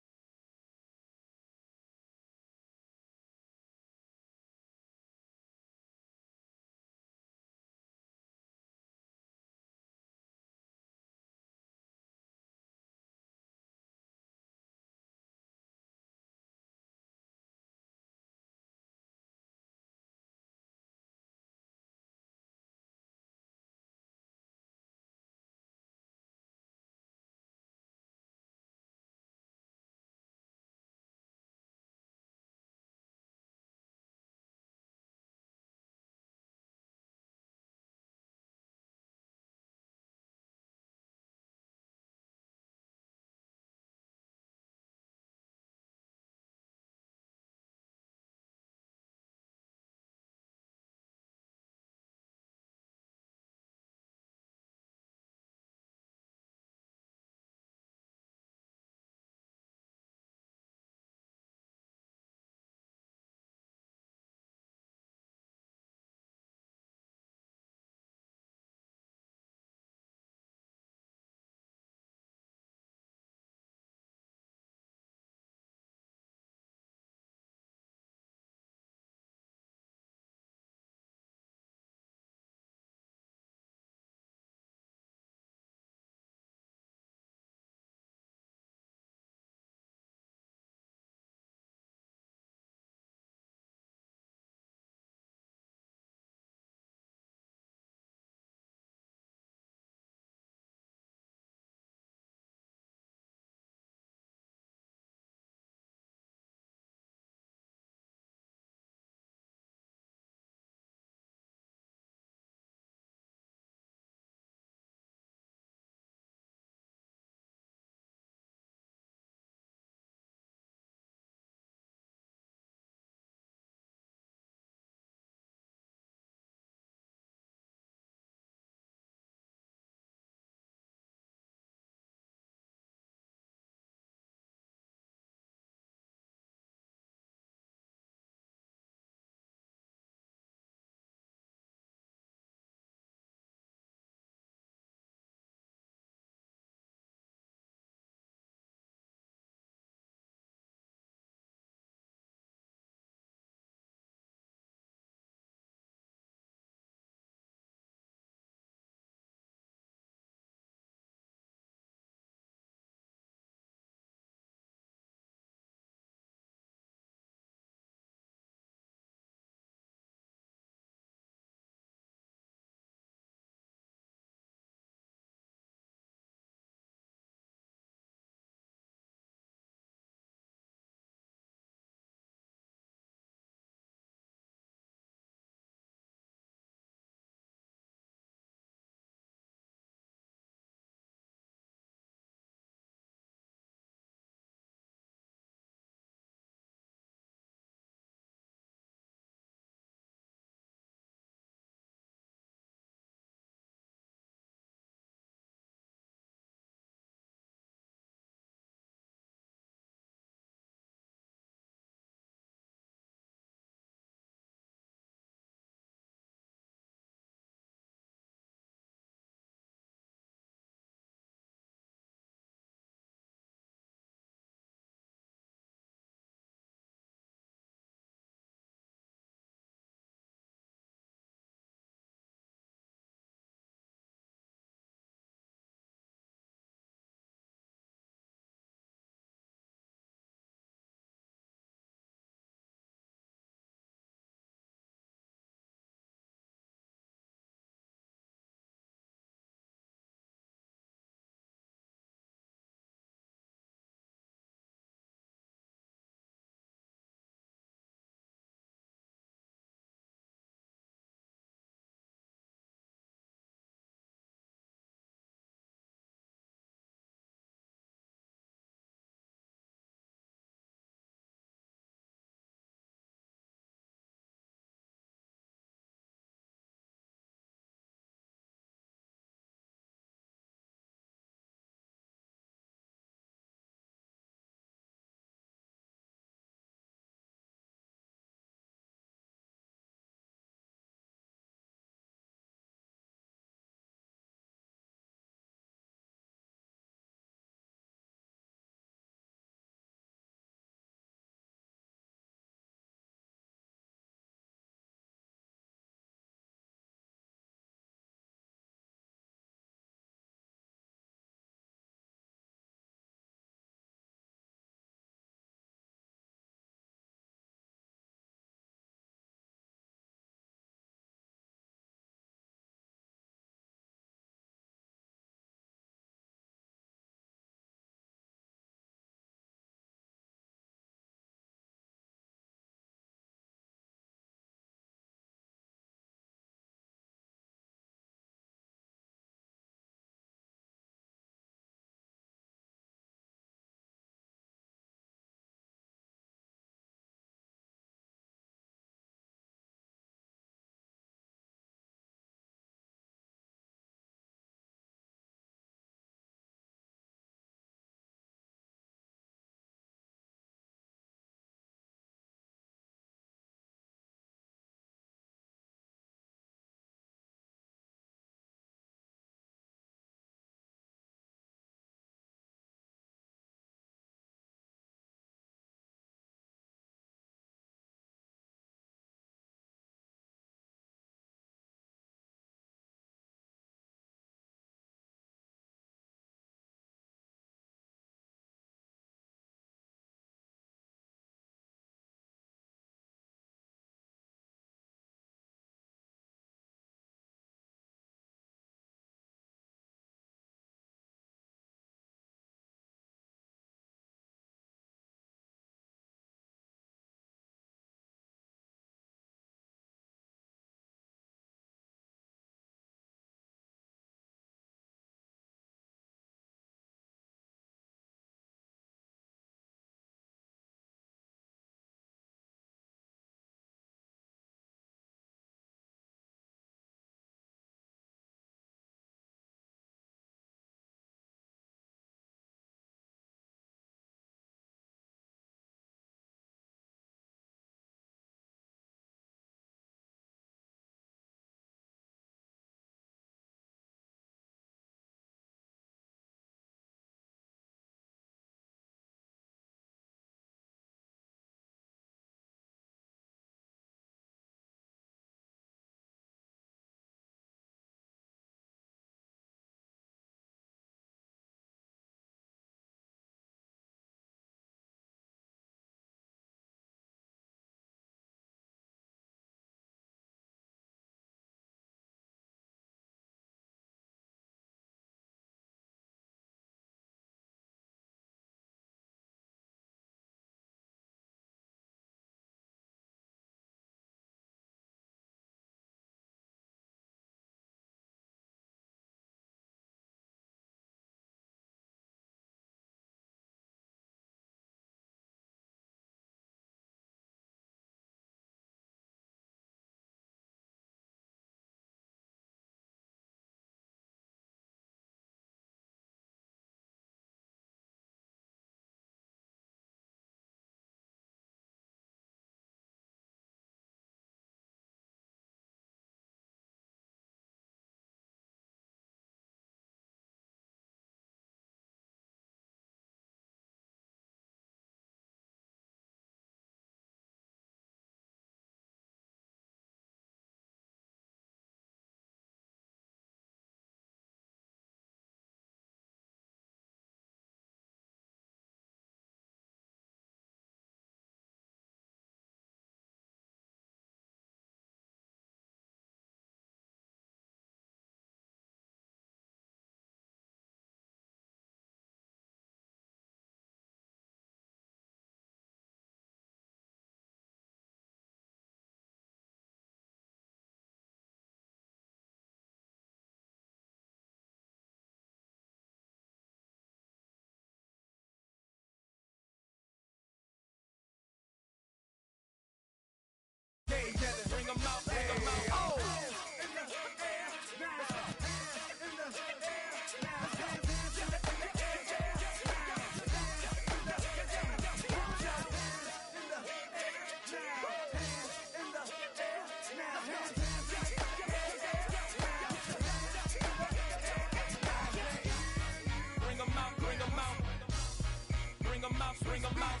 them out.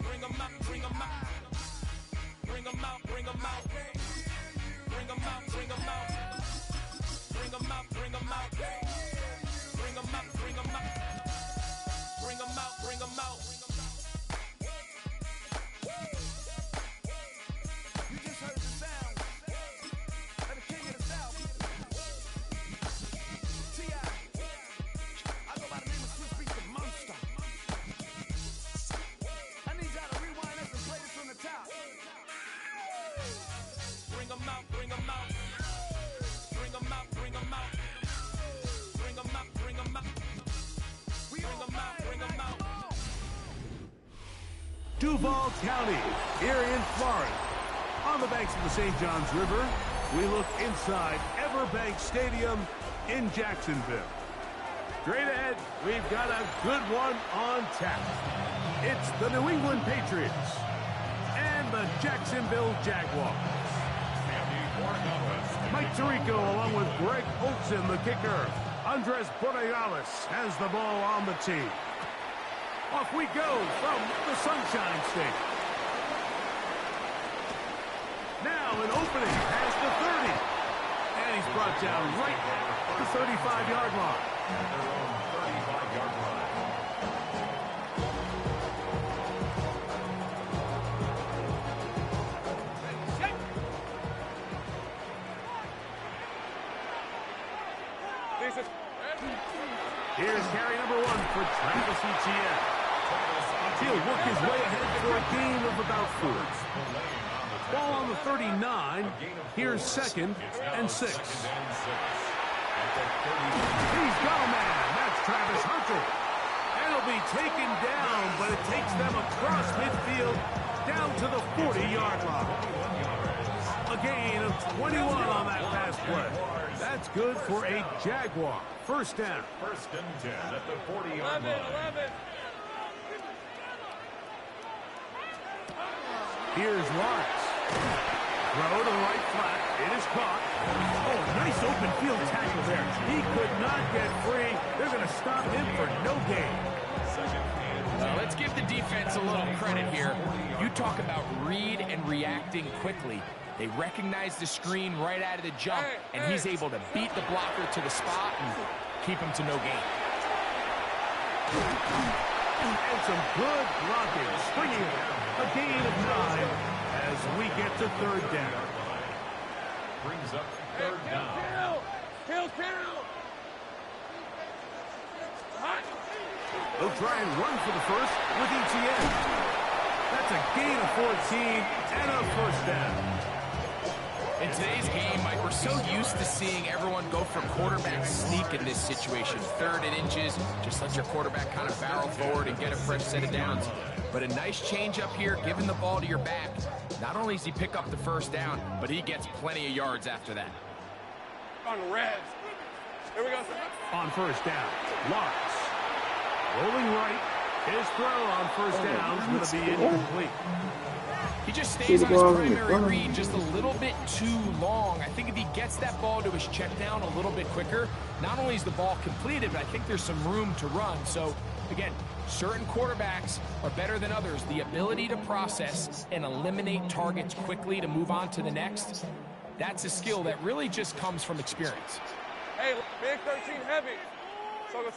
Bring them out, bring them out. Bring them out, bring them out. Bring them out, bring them out. Bring them out, bring them out. Bring them out, bring them out. Bring them out, bring them out. You just heard the sound of the king of the South. T.I. I go by the name of Swiss Beats the Monster. I need y'all to rewind this and play this from the top. Bring them out, bring them out. Bring them out, bring them out. Bring them out, bring them out. Bring them out, bring them out. Duval County, here in Florida. On the banks of the St. Johns River, we look inside Everbank Stadium in Jacksonville. Straight ahead, we've got a good one on tap. It's the New England Patriots and the Jacksonville Jaguars. Mike Tirico along with Greg Olson, the kicker. Andres Borregales has the ball on the tee. Off we go from the Sunshine State. Now an opening past the 30. And he's brought down right at the 35-yard line. Their own 35-yard line. Here's carry number 1 for Travis Etienne. He'll work his way ahead for a gain of about 4. Ball on the 39. Here's 2nd and 6. He's got a man. That's Travis Hunter. And he'll be taken down, but it takes them across midfield down to the 40-yard line. A gain of 21 on that pass play. That's good for a Jaguar. First down. 1st and 10 at the 40-yard line. 11. Here's Lawrence. Throw to the right flat. It is caught. Oh, nice open field tackle there. He could not get free. They're going to stop him for no gain. Let's give the defense a little credit here. You talk about read and reacting quickly. They recognize the screen right out of the jump, and he's able to beat the blocker to the spot and keep him to no gain. And some good blocking. Springing a gain of 9 as we get to 3rd down. Brings up 3rd down. Kill. They'll try and run for the first with Etienne. That's a gain of 14 and a 1st down. In today's game, Mike, we're so used to seeing everyone go for quarterback sneak in this situation. 3rd and inches, just let your quarterback kind of barrel forward and get a fresh set of downs. But a nice change up here, giving the ball to your back. Not only does he pick up the 1st down, but he gets plenty of yards after that. On the Reds. Here we go. On 1st down, Lawrence. Rolling right. His throw on 1st down is going to be incomplete. He just stays on his primary read just a little bit too long. I think if he gets that ball to his check down a little bit quicker, not only is the ball completed, but I think there's some room to run. So, again, certain quarterbacks are better than others. The ability to process and eliminate targets quickly to move on to the next, that's a skill that really just comes from experience. Hey, big 13 heavy. Soga.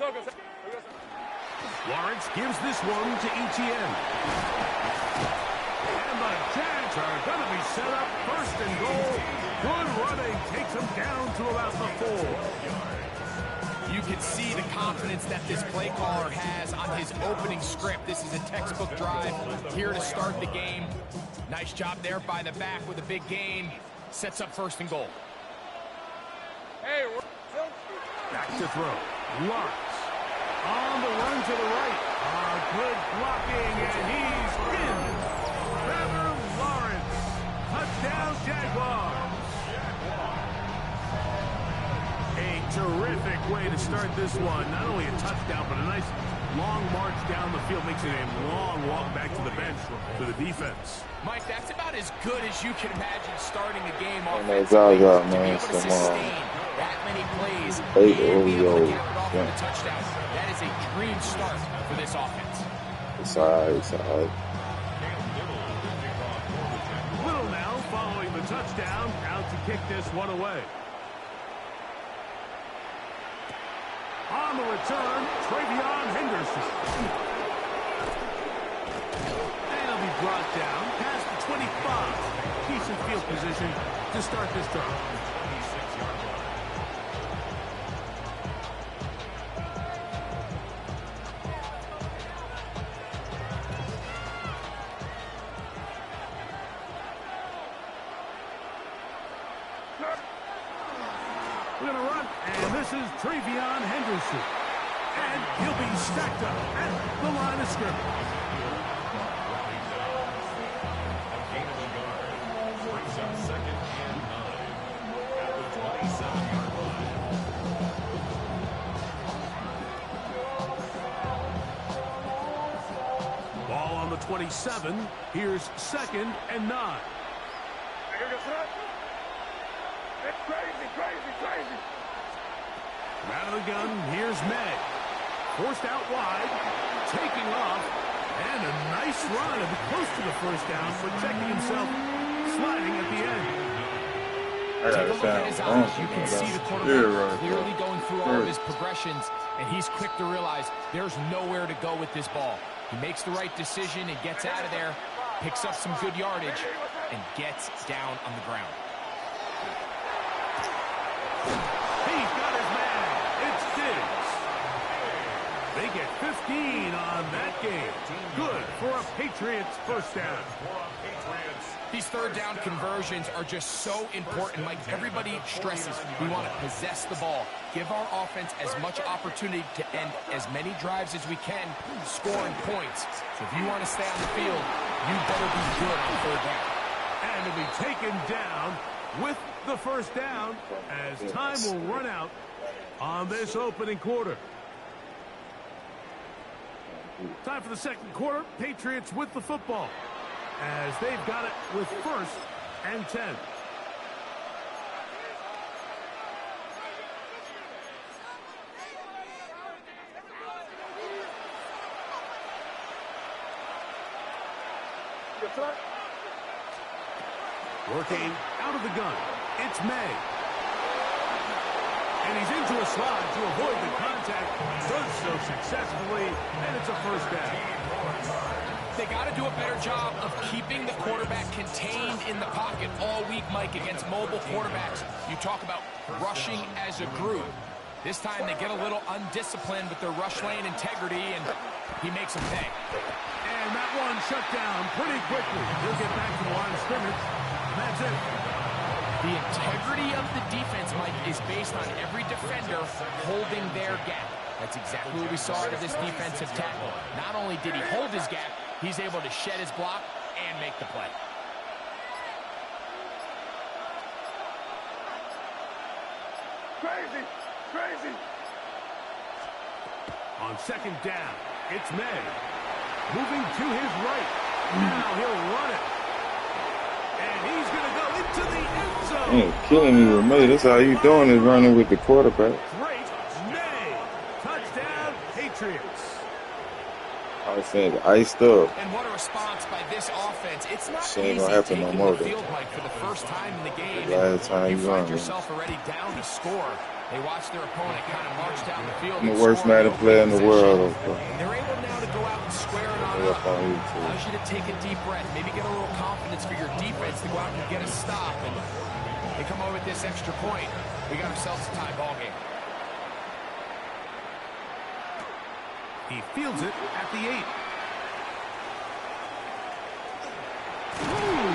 Lawrence gives this one to Etienne. And the Jags are going to be set up 1st and goal. Good running takes them down to about the 4. You can see the confidence that this play caller has on his opening script. This is a textbook drive here to start the game. Nice job there by the back with a big gain. Sets up 1st and goal. Hey, back to throw. Lawrence on the run to the right. Good blocking, and he's in. Trevor Lawrence. Touchdown, Jaguars. A terrific way to start this one. Not only a touchdown, but a nice long march down the field. Makes it a long walk back to the bench for the defense. Mike, that's about as good as you can imagine starting a game offensively. To be able to sustain that many plays and be able to cap it off with a touchdown. That is a dream start for this offense. It's alright, it's alright. Little now following the touchdown, out to kick this one away. On the return, Travion Henderson. And he'll be brought down past the 25. Decent field position to start this drive. We're going to run, and this is Travion Henderson. And he'll be stacked up at the line of scrimmage. Second and 9 at the 27-yard line. Ball on the 27. Here's second and 9. It's crazy, crazy, crazy. Out of the gun, here's May. Forced out wide, taking off, and a nice run to be close to the first down, protecting himself, sliding at the end. Take a look at his eyes. You can see the quarterback clearly going through all of his progressions, and he's quick to realize there's nowhere to go with this ball. He makes the right decision and gets out of there, picks up some good yardage, and gets down on the ground. He's got his man. It's Diggs. They get 15 on that game. Good for a Patriots first down. These third down conversions are just so important. Like everybody stresses, we want to possess the ball, give our offense as much opportunity to end as many drives as we can, scoring points. So if you want to stay on the field, you better be good on third down. And to be taken down with the first down as time will run out on this opening quarter. Time for the second quarter. Patriots with the football as they've got it with first and 10. Working out of the gun. It's May. And he's into a slide to avoid the contact. Does so successfully, and it's a first down. They got to do a better job of keeping the quarterback contained in the pocket all week, Mike, against mobile quarterbacks. You talk about rushing as a group. This time they get a little undisciplined with their rush lane integrity, and he makes them pay. And that one shut down pretty quickly. He'll get back to the line of scrimmage. That's it. The integrity of the defense, Mike, is based on every defender holding their gap. That's exactly what we saw out of this defensive tackle. Not only did he hold his gap, he's able to shed his block and make the play. Crazy, crazy. On second down, it's May. Moving to his right. Now he'll run it. And he's going to go into the end zone. Man, killing me with May. That's how you doing is running with the quarterback. Great May. Touchdown, Patriots. I was saying iced up. And what a response by this offense. It's not Shit ain't easy gonna happen taking no more, the though. field, Mike, for the first time in the game. Last time You you find run, yourself already down to score. They watch their opponent kind of march down the field. I'm the and worst score Madden no player in the possession. world. They're able now to go out and square it on Way up. up on YouTube. Allows you to take a deep breath, maybe get a little confidence for your defense to go out and get a stop. And they come over with this extra point. We got ourselves a tie ball game. He fields it at the 8. Ooh.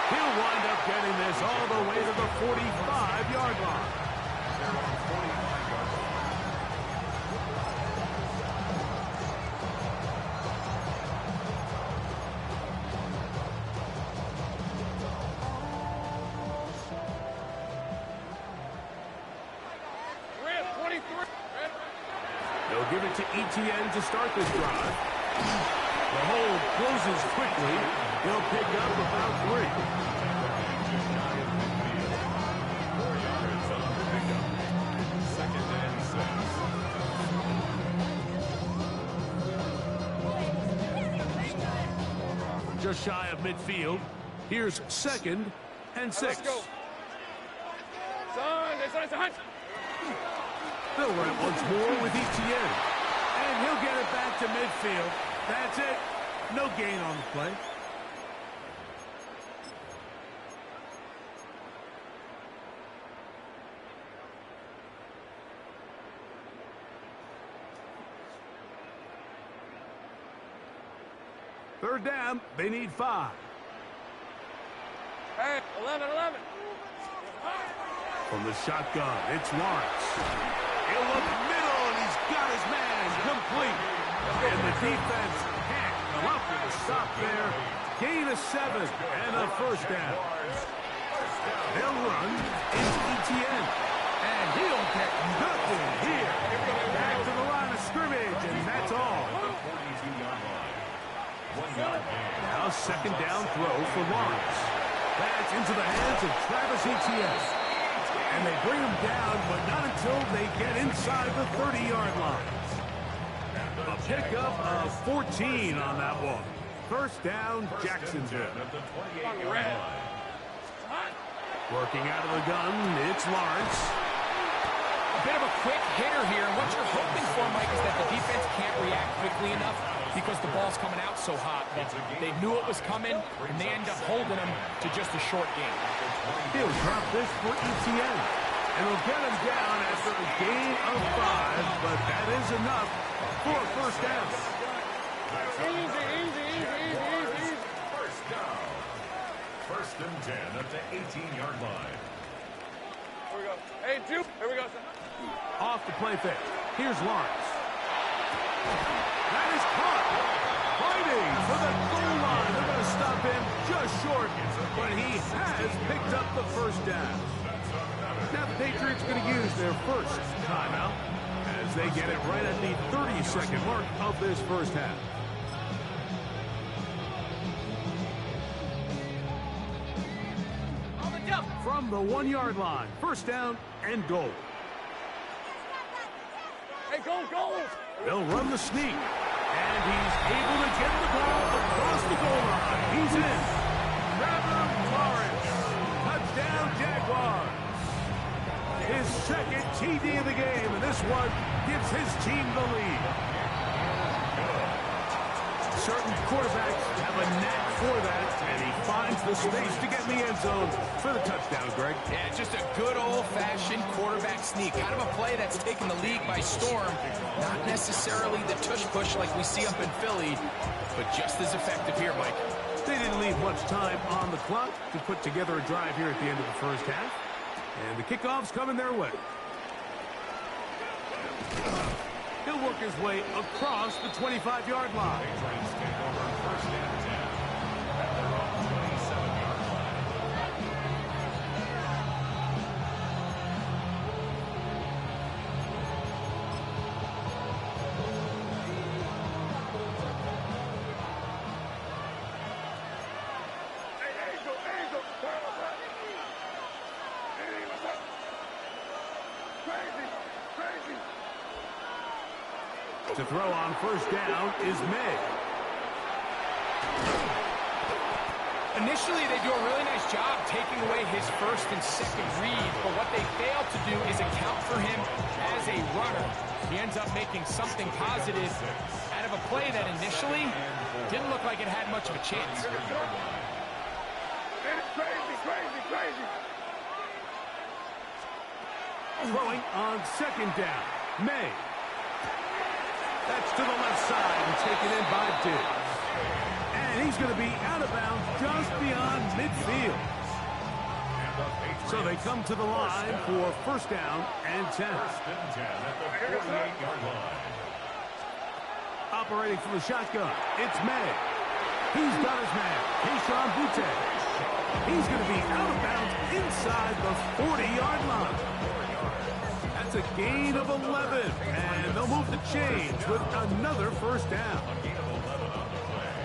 He'll wind up getting this all the way to the 45-yard line. We're at 23. They'll give it to ETN to start this drive. The hold closes quickly. He'll pick up about 3. Second and 6. just shy of midfield. Here's 2nd and 6. Let's go. Son. They'll run it once more with ETN. And he'll get it back to midfield. That's it. No gain on the play. Third down, they need 5. Hey, 11. From the shotgun, it's Lawrence. He'll look middle, and he's got his man complete. And the defense can't come up with a stop there. Gain of 7 and a first down. They'll run into ETN. And he'll get nothing here. Back to the line of scrimmage, and that's all. Now 2nd down throw for Lawrence. That's into the hands of Travis Etienne. And they bring him down, but not until they get inside the 30-yard line. A pickup of 14 on that one. First down, Jacksonville. Working out of the gun, it's Lawrence. A bit of a quick hitter here, and what you're hoping for, Mike, is that the defense can't react quickly enough because the ball's coming out so hot. They knew it was coming, and they end up holding them to just a short game. He'll drop this for ETN, and he'll get him down after a gain of 5, but that is enough for a first down. Easy. First down. 1st and 10 at the 18-yard line. Here we go. Hey, Duke. Here we go, son. Off the play fake. Here's Lawrence. That is caught. Fighting for the goal line. They're going to stop him just short, but he has picked up the first down. Now the Patriots going to use their first timeout as they get it right at the 30-second mark of this first half. From the 1-yard line, first down and goal. Hey, goal. They'll run the sneak, and he's able to get the ball across the goal line. He's in. Trevor Lawrence, touchdown Jaguars. His 2nd TD of the game, and this one gives his team the lead. Certain quarterbacks have a knack for that, and he finds the space to get in the end zone for the touchdown, Greg. Yeah, just a good old-fashioned quarterback sneak. Kind of a play that's taken the league by storm. Not necessarily the tush-push like we see up in Philly, but just as effective here, Mike. They didn't leave much time on the clock to put together a drive here at the end of the first half. And the kickoff's coming their way. He'll work his way across the 25-yard line. Patriots take over 1st and 10 at their own 27-yard line. To throw on first down is May. Initially, they do a really nice job taking away his 1st and 2nd read, but what they fail to do is account for him as a runner. He ends up making something positive out of a play that initially didn't look like it had much of a chance. Crazy. Throwing on 2nd down, May. That's to the left side and taken in by Diggs. And he's going to be out of bounds just beyond midfield. So they come to the line for first down and 10. 1st and 10 at the 48-yard line. Operating from the shotgun, it's May. He's got his man, Keyshawn Boutte. He's going to be out of bounds inside the 40-yard line. That's a gain of 11, and they'll move the chains with another first down. A gain of 11 on the play.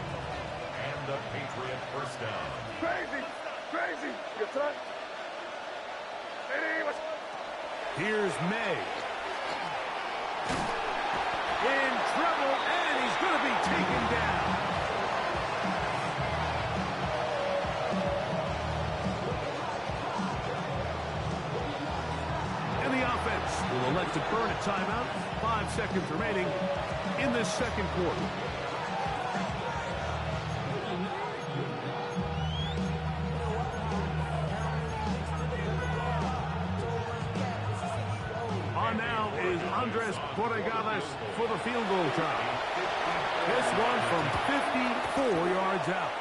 And the Patriot first down. Crazy. Good son. Here's May. In trouble, and he's going to be taken down. elect to burn a timeout. 5 seconds remaining in this second quarter. On now is Andres Borregales for the field goal try. This one from 54 yards out.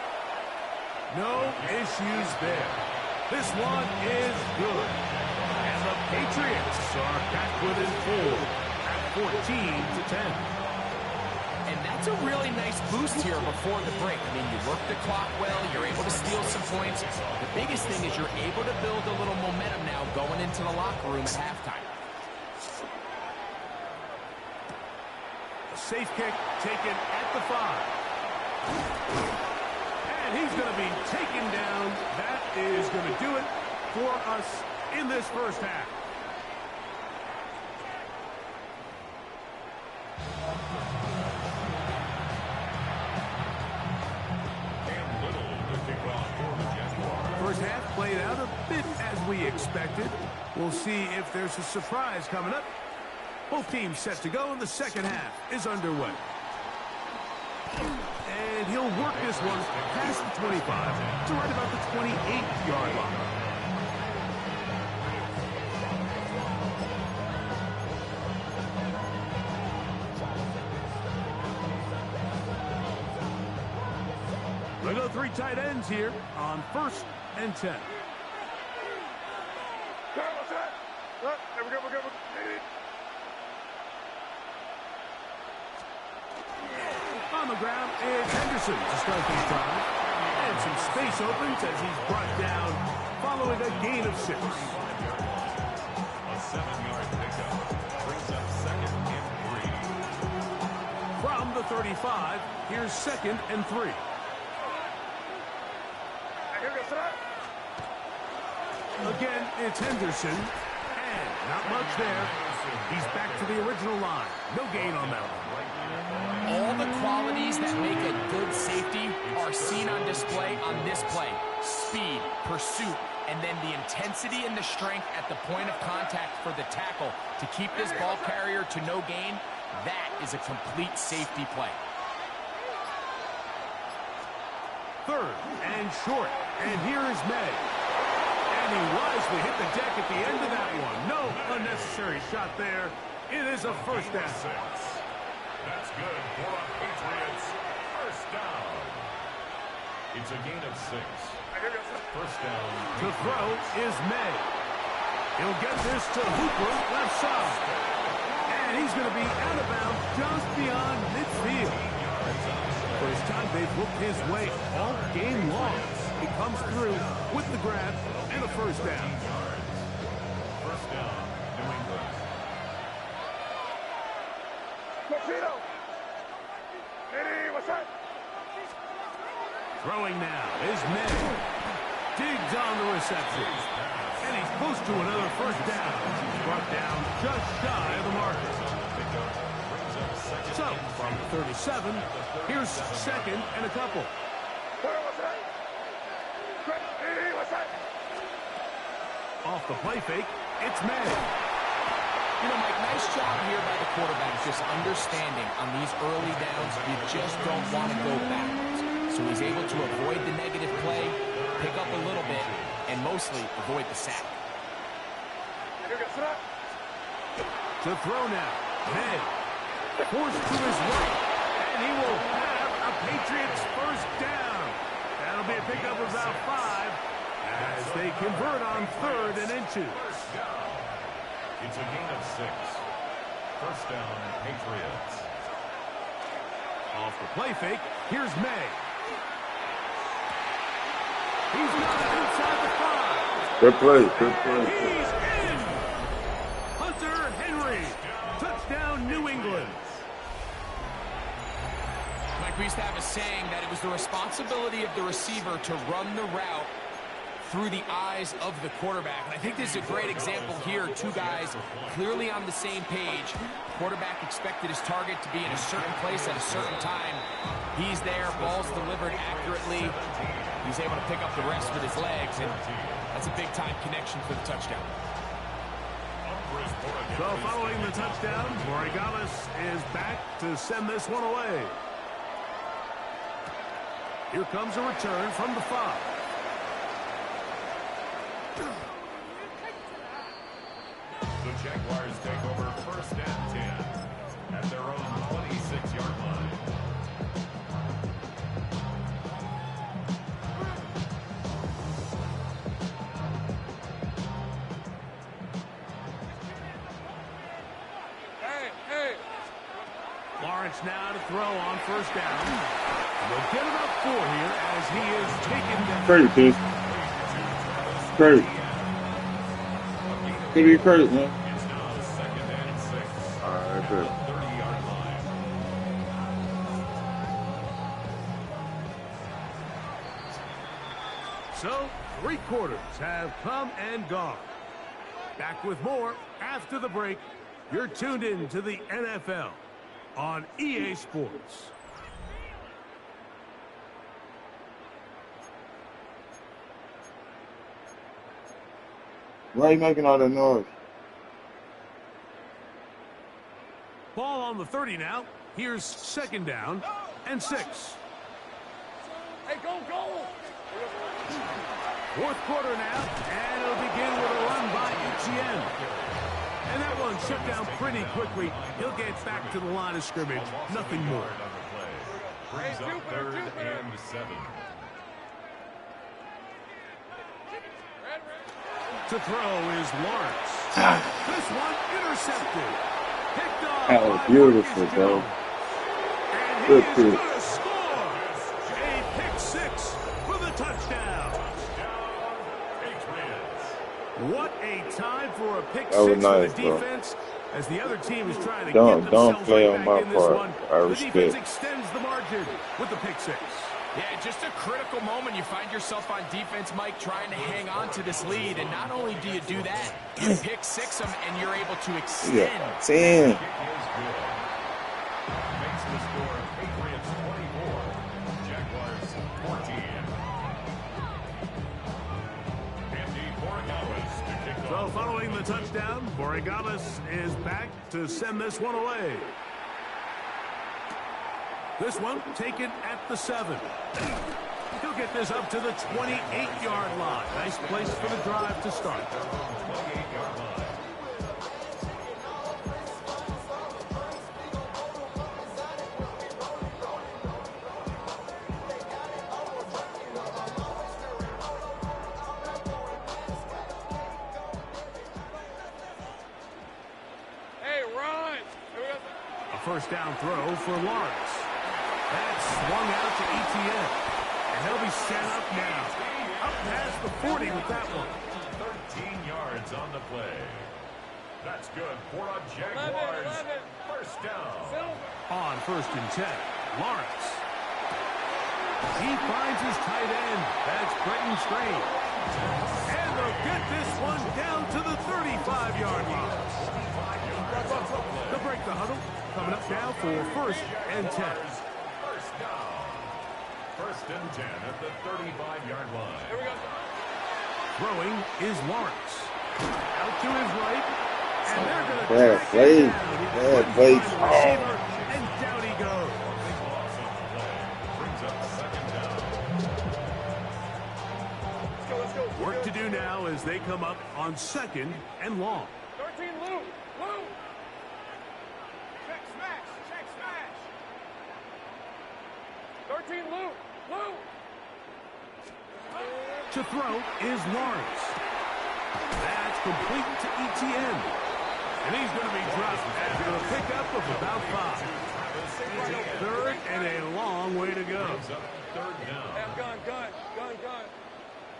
No issues there. This one is good. And the Patriots are back within 4 at 14-10. And that's a really nice boost here before the break. I mean, you work the clock well, you're able to steal some points. The biggest thing is you're able to build a little momentum now going into the locker room at halftime. A safe kick taken at the 5. And he's going to be taken down. That is going to do it for us in this first half. First half played out a bit as we expected. We'll see if there's a surprise coming up. Both teams set to go, and the second half is underway. And he'll work this one past the 25 to right about the 28-yard line. We go 3 tight ends here on 1st and 10. On the ground is Henderson to start this drive. And some space opens as he's brought down following a gain of 6. A 7-yard pickup brings up 2nd and 3. From the 35, here's 2nd and 3. Again, it's Henderson. And not much there. He's back to the original line. No gain on that one. All the qualities that make a good safety are seen on display on this play. Speed, pursuit, and then the intensity and the strength at the point of contact for the tackle to keep this ball carrier to no gain. That is a complete safety play. 3rd and short. And here is May. And he wisely hit the deck at the end of that one. No unnecessary shot there. It is a first down. That's good for a Patriots first down. It's a gain of 6. First down. To throw is May. He'll get this to Hooper, left side. And he's going to be out of bounds just beyond midfield. First time they've looked his way all game long. He comes through with the grab and a first down. First down, New England. Throwing now is May. Digs on the reception. And he's close to another first down. He's brought down just shy of the marker. So, from 37, here's 2nd and a couple. Off the play fake, it's May. You know, Mike, nice job here by the quarterback, just understanding on these early downs, you just don't want to go backwards. So he's able to avoid the negative play, pick up a little bit, and mostly avoid the sack. To throw now, May. Forced to his right, and he will have a Patriots first down. That'll be a pickup of about 5 as they convert on 3rd and inches. It's a gain of 6. First down, Patriots. Off the play fake, here's May. He's got it inside the 5. Good play, good play. He's in. Hunter Henry. Touchdown, New England. Mike, we used to have a saying that it was the responsibility of the receiver to run the route through the eyes of the quarterback. And I think this is a great example here. 2 guys clearly on the same page. Quarterback expected his target to be in a certain place at a certain time. He's there, ball's delivered accurately. He's able to pick up the rest with his legs, and that's a big-time connection for the touchdown. So following the touchdown, Borregales is back to send this one away. Here comes a return from the 5. The Jaguars take over 1st and 10 at their own 26-yard line. Lawrence now to throw on 1st down. They'll get it up 4 here as he is taken down. Credit, Chris. Credit. Give you credit, man. It's now 2nd and 6. All right, good. 30-yard line. So, 3 quarters have come and gone. Back with more after the break. You're tuned in to the NFL on EA Sports. Why are you making all that noise? Ball on the 30 now. Here's 2nd down and 6. Hey, go, go! 4th quarter now, and it'll begin with a run by Etienne. And that one shut down pretty quickly. He'll get back to the line of scrimmage. Nothing more. Brings up 3rd and 7. To throw is Lawrence. This one intercepted. Picked off. That was beautiful, bro. And Good he is pick. going to score. A pick 6 for the touchdown. What a time for a pick 6 was nice, for the bro. defense. As the other team is trying to Don't get themselves play right on back my in this part. one. I The respect. defense extends the margin with the pick 6. Yeah, just a critical moment. You find yourself on defense, Mike, trying to hang on to this lead. And not only do you do that, you pick 6 them, and you're able to extend. Yeah, 10. Makes the score Patriots 24, Jaguars 14. Andy Borregales to kick So off. following the touchdown, Borregales is back to send this one away. This one taken at the 7. He'll get this up to the 28-yard line. Nice place for the drive to start. 28-yard line. Hey, run! A 1st down throw for Lawrence. That's swung out to Etienne. And he'll be set up now. Up past the 40 with that one. 13 yards on the play. That's good for a Jaguars 1st down. On 1st and 10, Lawrence. He finds his tight end. That's Brenton Strange. And they'll get this one down to the 35-yard line. They'll break the huddle. Coming up now for 1st and 10. 1st down. 1st and 10 at the 35-yard line. Here we go. Throwing is Lawrence. Out to his right. And they're going to Bad track play. him down. He Bad couldn't play. find the receiver, and down he goes. Loss of the play. Brings up 2nd down. Let's go. Work to do now as they come up on 2nd and long. 13, Lou. Lou. Check smash. Check smash. 13, Lou. Lou. To throw is Lawrence. That's complete to Etienne. And he's going to be dropped after a pickup of about 5. 3rd and a long way to go. Brings up 3rd down. Hey, gun.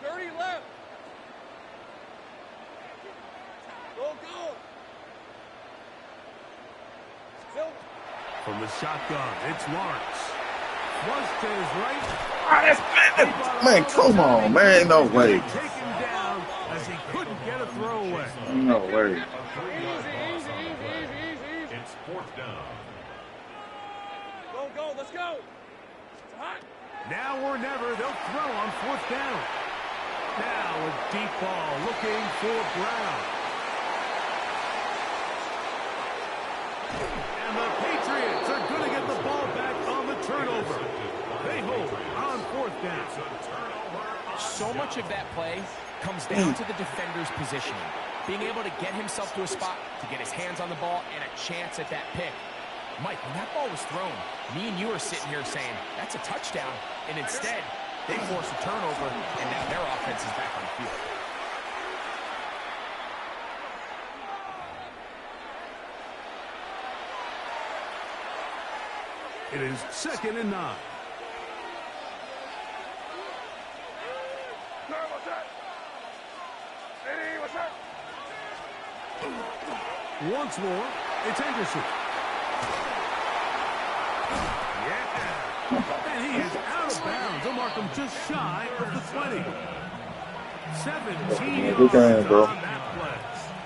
30 left. Go. Silver. From the shotgun, it's Lawrence. Flush to his right. Man, come on, man. No way. Take him down as he couldn't get a throw away. No way. A 3-yard loss on the play. It's 4th down. Go. Let's go. It's hot. Now or never, they'll throw on 4th down. Now a deep ball looking for Brown. ball back on the turnover. They hold on 4th down. So much of that play comes down to the defender's positioning. Being able to get himself to a spot, to get his hands on the ball, and a chance at that pick. Mike, when that ball was thrown, me and you are sitting here saying, that's a touchdown. And instead, they force a turnover, and now their offense is back on the field. It is 2nd and 9. Once more, it's Henderson. Yeah. And he is out of bounds. They'll mark him just shy of the 20. 17 yards on that play.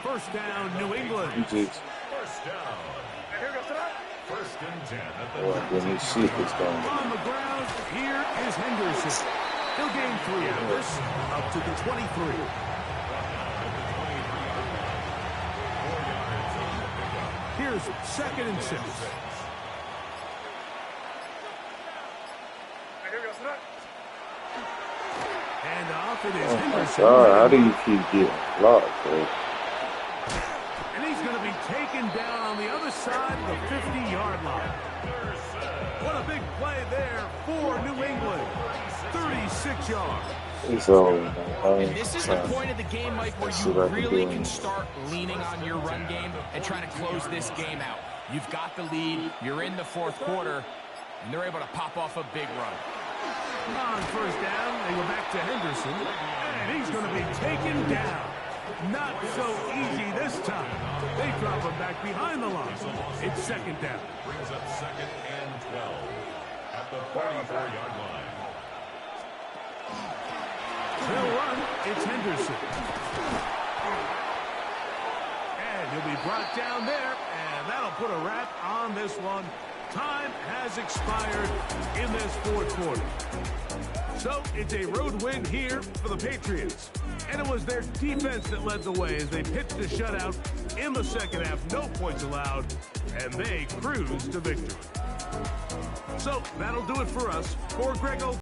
1st down, New England. First down. First and 10 at the On the ground, here is Henderson. He'll gain 3 out of this, up to the 23. Here's 2nd and 6. And off it is Henderson. How do you keep getting blocked, bro? And he's going to be taken down on the other side of the 50-yard line. What a big play there for New England. 36 yards. And this is the point of the game, Mike, where you really can start leaning on your run game and trying to close this game out. You've got the lead, you're in the 4th quarter, and they're able to pop off a big run. On 1st down, they go back to Henderson, and he's going to be taken down. Not so easy this time. They drop him back behind the line. It's 2nd down. brings up 2nd and 12 at the 44-yard line. They'll run. It's Henderson. And he'll be brought down there, and that'll put a wrap on this one. Time has expired in this 4th quarter. So it's a road win here for the Patriots. And it was their defense that led the way as they pitched a shutout in the 2nd half. No points allowed, and they cruised to victory. So that'll do it for us. For Grego.